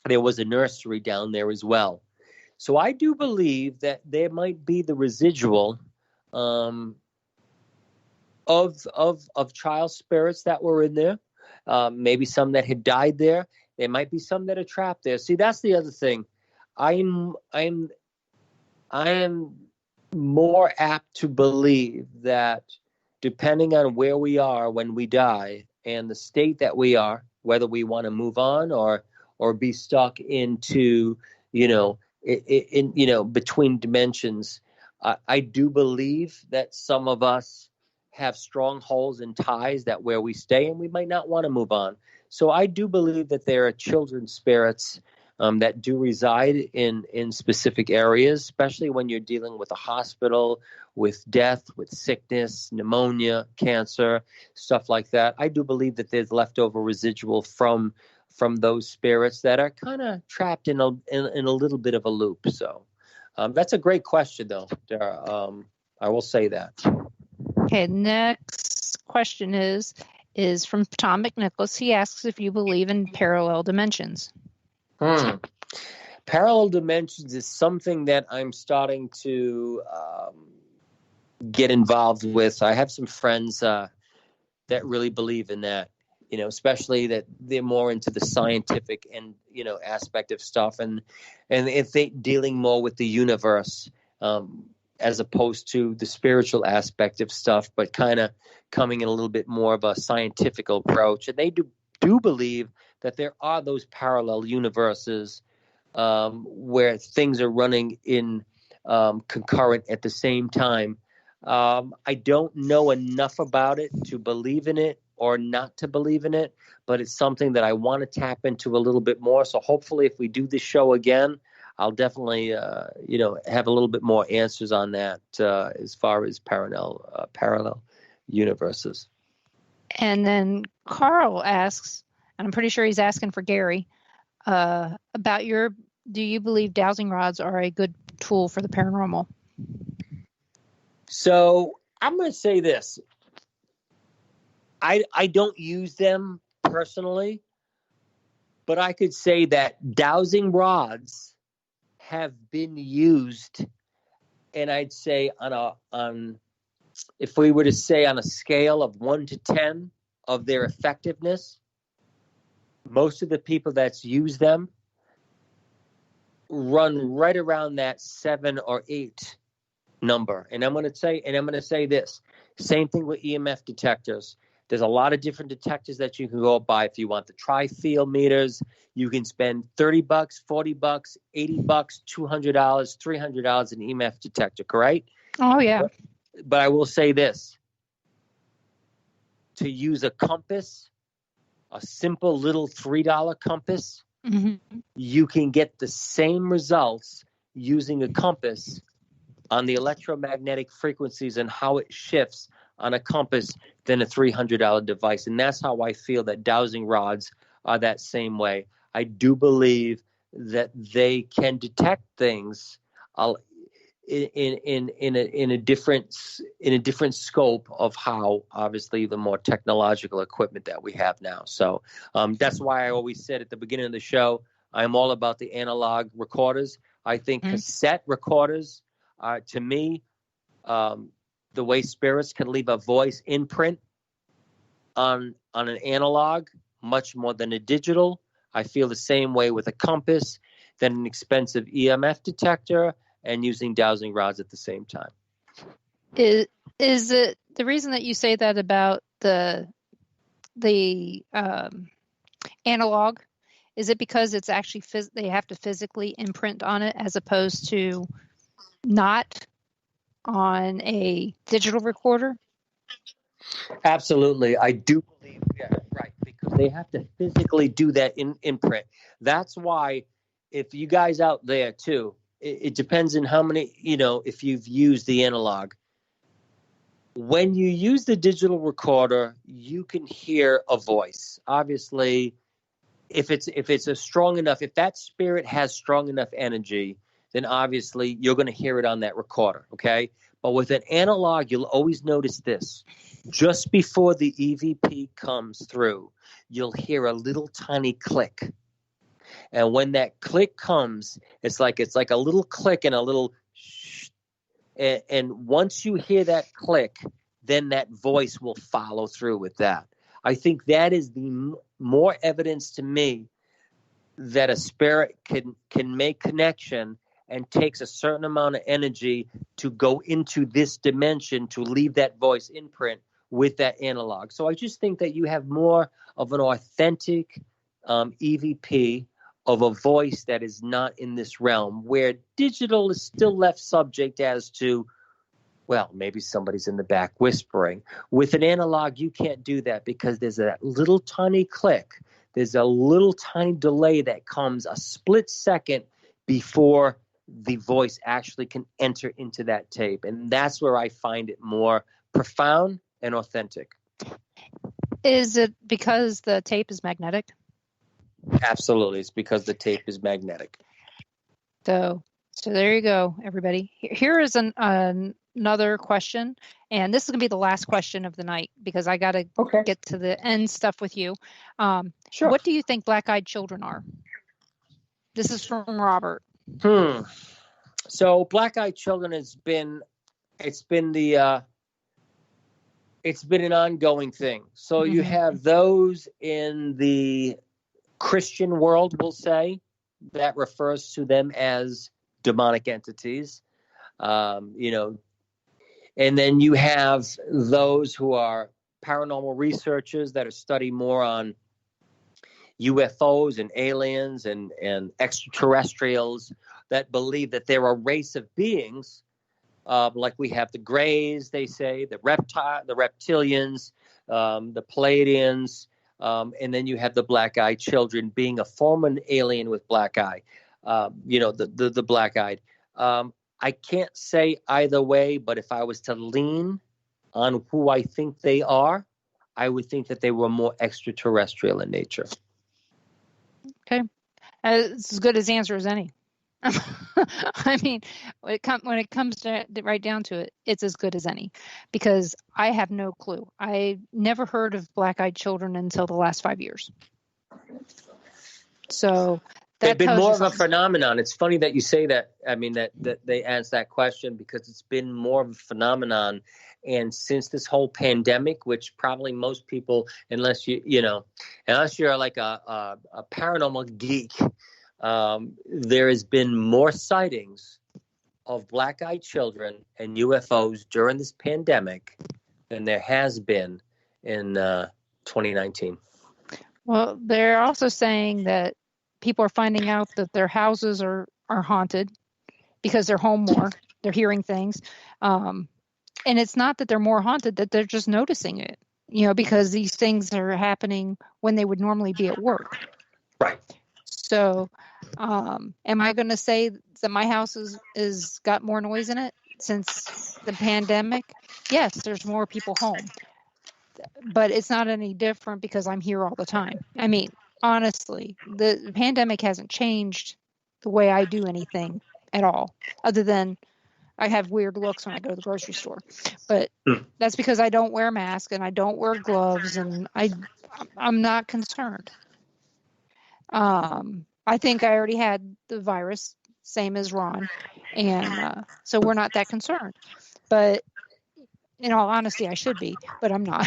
Speaker 6: there was a nursery down there as well. So I do believe that there might be the residual of child spirits that were in there. Maybe some that had died there. There might be some that are trapped there. See, that's the other thing. I am more apt to believe that depending on where we are when we die and the state that we are, whether we want to move on or be stuck into, between dimensions, I do believe that some of us have strongholds and ties that where we stay, and we might not want to move on. So I do believe that there are children spirits that do reside in specific areas, especially when you're dealing with a hospital, with death, with sickness, pneumonia, cancer, stuff like that. I do believe that there's leftover residual from those spirits that are kind of trapped in a little bit of a loop. So that's a great question, though, Dara. I will say that.
Speaker 5: Okay, next question is from Tom McNicholas. He asks if you believe in parallel dimensions.
Speaker 6: Parallel dimensions is something that I'm starting to get involved with. I have some friends that really believe in that, especially that they're more into the scientific and, aspect of stuff. And if they dealing more with the universe as opposed to the spiritual aspect of stuff, but kind of coming in a little bit more of a scientific approach. And they do believe that there are those parallel universes where things are running in concurrent at the same time. I don't know enough about it to believe in it or not to believe in it, but it's something that I want to tap into a little bit more. So hopefully if we do this show again, I'll definitely, have a little bit more answers on that as far as parallel universes.
Speaker 5: And then Carl asks, and I'm pretty sure he's asking for Gary, about do you believe dowsing rods are a good tool for the paranormal?
Speaker 6: So I'm going to say this. I don't use them personally, but I could say that dowsing rods have been used, and I'd say if we were to say on a scale of 1 to 10 of their effectiveness, most of the people that's used them run right around that 7 or 8 number. And I'm going to say this. Same thing with EMF detectors. There's a lot of different detectors that you can go buy. If you want the tri-field meters, you can spend $30, $40, $80, $200, $300 an EMF detector, correct?
Speaker 5: Oh, yeah.
Speaker 6: But I will say this. To use a compass, a simple little $3 compass, you can get the same results using a compass on the electromagnetic frequencies and how it shifts on a compass than a $300 device. And that's how I feel that dowsing rods are that same way. I do believe that they can detect things in a different scope of how, obviously, the more technological equipment that we have now. So that's why I always said at the beginning of the show, I'm all about the analog recorders. I think cassette recorders are, to me, the way spirits can leave a voice imprint on an analog much more than a digital. I feel the same way with a compass than an expensive EMF detector and using dowsing rods at the same time.
Speaker 5: Is it the reason that you say that about the analog? Is it because it's actually they have to physically imprint on it as opposed to not on a digital recorder?
Speaker 6: Absolutely. I do believe, right, because they have to physically do that imprint. That's why, if you guys out there too, it depends on how many, if you've used the analog. When you use the digital recorder, you can hear a voice. Obviously, if it's a strong enough, if that spirit has strong enough energy, then obviously you're going to hear it on that recorder, okay? But with an analog, you'll always notice this. Just before the EVP comes through, you'll hear a little tiny click. And when that click comes, it's like a little click and a little shh. And once you hear that click, then that voice will follow through with that. I think that is the more evidence to me that a spirit can make connection and takes a certain amount of energy to go into this dimension to leave that voice imprint with that analog. So I just think that you have more of an authentic EVP of a voice that is not in this realm, where digital is still left subject as to, well, maybe somebody's in the back whispering. With an analog, you can't do that because there's that little tiny click. There's a little tiny delay that comes a split second before the voice actually can enter into that tape. And that's where I find it more profound and authentic.
Speaker 5: Is it because the tape is magnetic?
Speaker 6: Absolutely. It's because the tape is magnetic.
Speaker 5: So there you go, everybody. Here is another question, and this is going to be the last question of the night because I got to get to the end stuff with you.
Speaker 6: Sure.
Speaker 5: What do you think black-eyed children are? This is from Robert.
Speaker 6: So black-eyed children it's been an ongoing thing. So you have those in the Christian world, we'll say, that refers to them as demonic entities, and then you have those who are paranormal researchers that are studying more on UFOs and aliens and extraterrestrials that believe that they're a race of beings, like we have the Greys, they say, the reptilians, the Pleiadians, and then you have the black-eyed children being a former alien with black eye, the black-eyed. I can't say either way, but if I was to lean on who I think they are, I would think that they were more extraterrestrial in nature.
Speaker 5: Okay. It's as good as answer as any. I mean, when it comes to right down to it, it's as good as any, because I have no clue. I never heard of black-eyed children until the last 5 years. So
Speaker 6: they've been more of a phenomenon. It's funny that you say that. I mean, that they asked that question because it's been more of a phenomenon. And since this whole pandemic, which probably most people, unless unless you're like a paranormal geek, there has been more sightings of black-eyed children and UFOs during this pandemic than there has been in 2019.
Speaker 5: Well, they're also saying that people are finding out that their houses are haunted because they're home more. They're hearing things. And it's not that they're more haunted, that they're just noticing it, because these things are happening when they would normally be at work.
Speaker 6: Right.
Speaker 5: So am I going to say that my house is got more noise in it since the pandemic? Yes, there's more people home. But it's not any different because I'm here all the time. I mean, honestly, the pandemic hasn't changed the way I do anything at all, other than I have weird looks when I go to the grocery store. But that's because I don't wear a mask and I don't wear gloves, and I'm not concerned. I think I already had the virus, same as Ron, and so we're not that concerned. But in all honesty, I should be, but I'm not.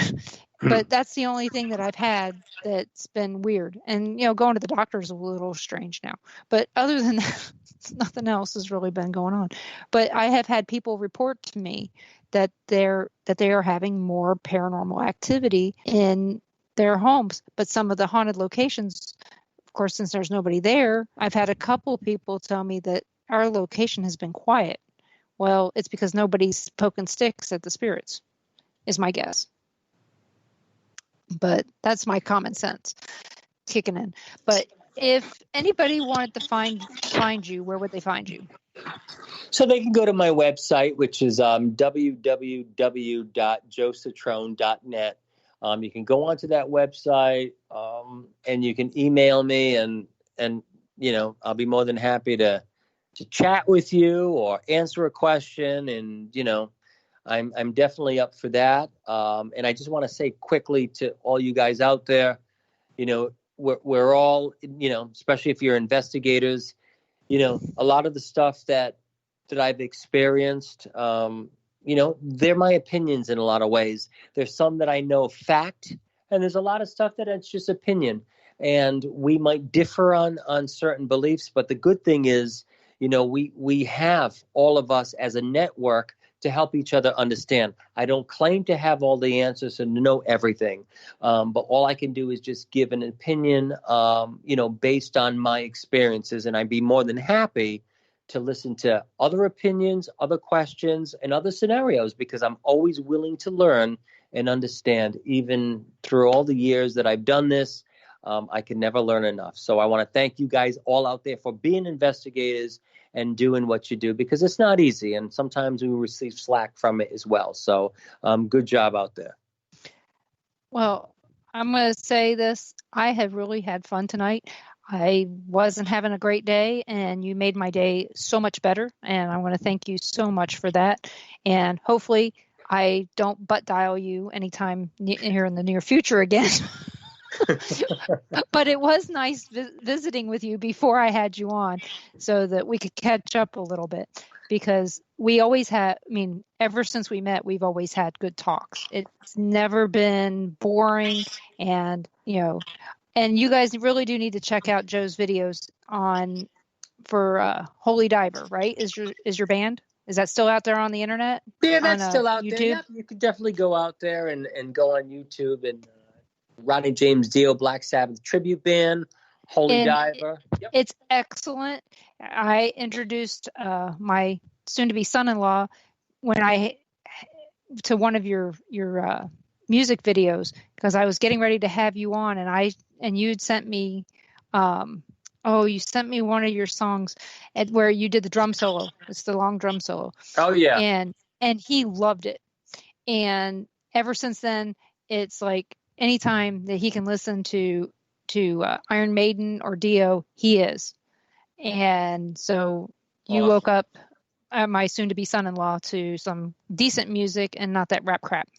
Speaker 5: But that's the only thing that I've had that's been weird. And, going to the doctor is a little strange now. But other than that, nothing else has really been going on. But I have had people report to me that they are having more paranormal activity in their homes. But some of the haunted locations, of course, since there's nobody there, I've had a couple people tell me that our location has been quiet. Well, it's because nobody's poking sticks at the spirits, is my guess. But that's my common sense kicking in. But if anybody wanted to find you, where would they find you?
Speaker 6: So they can go to my website, which is www.joecetrone.net. You can go onto that website, and you can email me, and I'll be more than happy to chat with you or answer a question, and I'm definitely up for that. And I just want to say quickly to all you guys out there, we're all, especially if you're investigators, a lot of the stuff that I've experienced, they're my opinions in a lot of ways. There's some that I know fact, and there's a lot of stuff that it's just opinion. And we might differ on certain beliefs, but the good thing is, we have all of us as a network to help each other understand. I don't claim to have all the answers and know everything, but all I can do is just give an opinion, based on my experiences, and I'd be more than happy to listen to other opinions, other questions, and other scenarios, because I'm always willing to learn and understand. Even through all the years that I've done this, I can never learn enough. So I want to thank you guys all out there for being investigators and doing what you do, because it's not easy, and sometimes we receive slack from it as well. So good job out there.
Speaker 5: Well, I'm going to say this. I have really had fun tonight. I wasn't having a great day, and you made my day so much better, and I want to thank you so much for that. And hopefully I don't butt dial you anytime here in the near future again. But it was nice visiting with you before I had you on, so that we could catch up a little bit, because we always had, ever since we met, we've always had good talks. It's never been boring, and and you guys really do need to check out Joe's videos for Holy Diver, right? Is your band? Is that still out there on the internet?
Speaker 6: Yeah, that's still out
Speaker 5: YouTube?
Speaker 6: there. Yeah, you could definitely go out there and go on YouTube and Ronnie James Dio, Black Sabbath tribute band, Holy Diver. Yep.
Speaker 5: It's excellent. I introduced my soon-to-be son-in-law to one of your music videos, because I was getting ready to have you on, and you'd sent me you sent me one of your songs where you did the drum solo. It's the long drum solo.
Speaker 6: Oh yeah.
Speaker 5: And he loved it. And ever since then, it's like anytime that he can listen to Iron Maiden or Dio, he is. And so you woke up my soon-to-be son-in-law to some decent music and not that rap crap.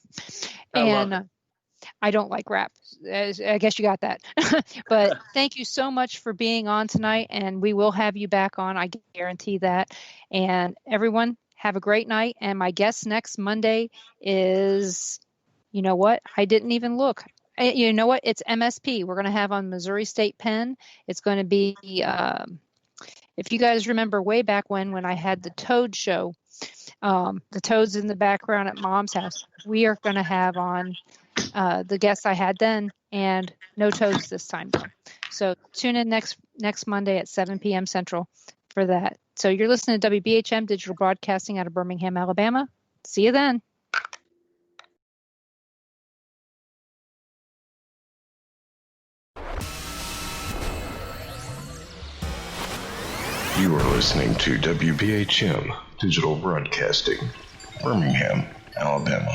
Speaker 5: I don't like rap. I guess you got that. But thank you so much for being on tonight, and we will have you back on. I guarantee that. And everyone, have a great night. And my guest next Monday is, you know what? I didn't even look. You know what? It's MSP. We're going to have on Missouri State Pen. It's going to be, if you guys remember way back when I had the Toad show, the Toads in the background at Mom's house, we are going to have on the guests I had then, and no Toads this time. So tune in next Monday at 7 p.m. Central for that. So you're listening to WBHM Digital Broadcasting out of Birmingham, Alabama. See you then.
Speaker 2: You are listening to WBHM Digital Broadcasting, Birmingham, Alabama.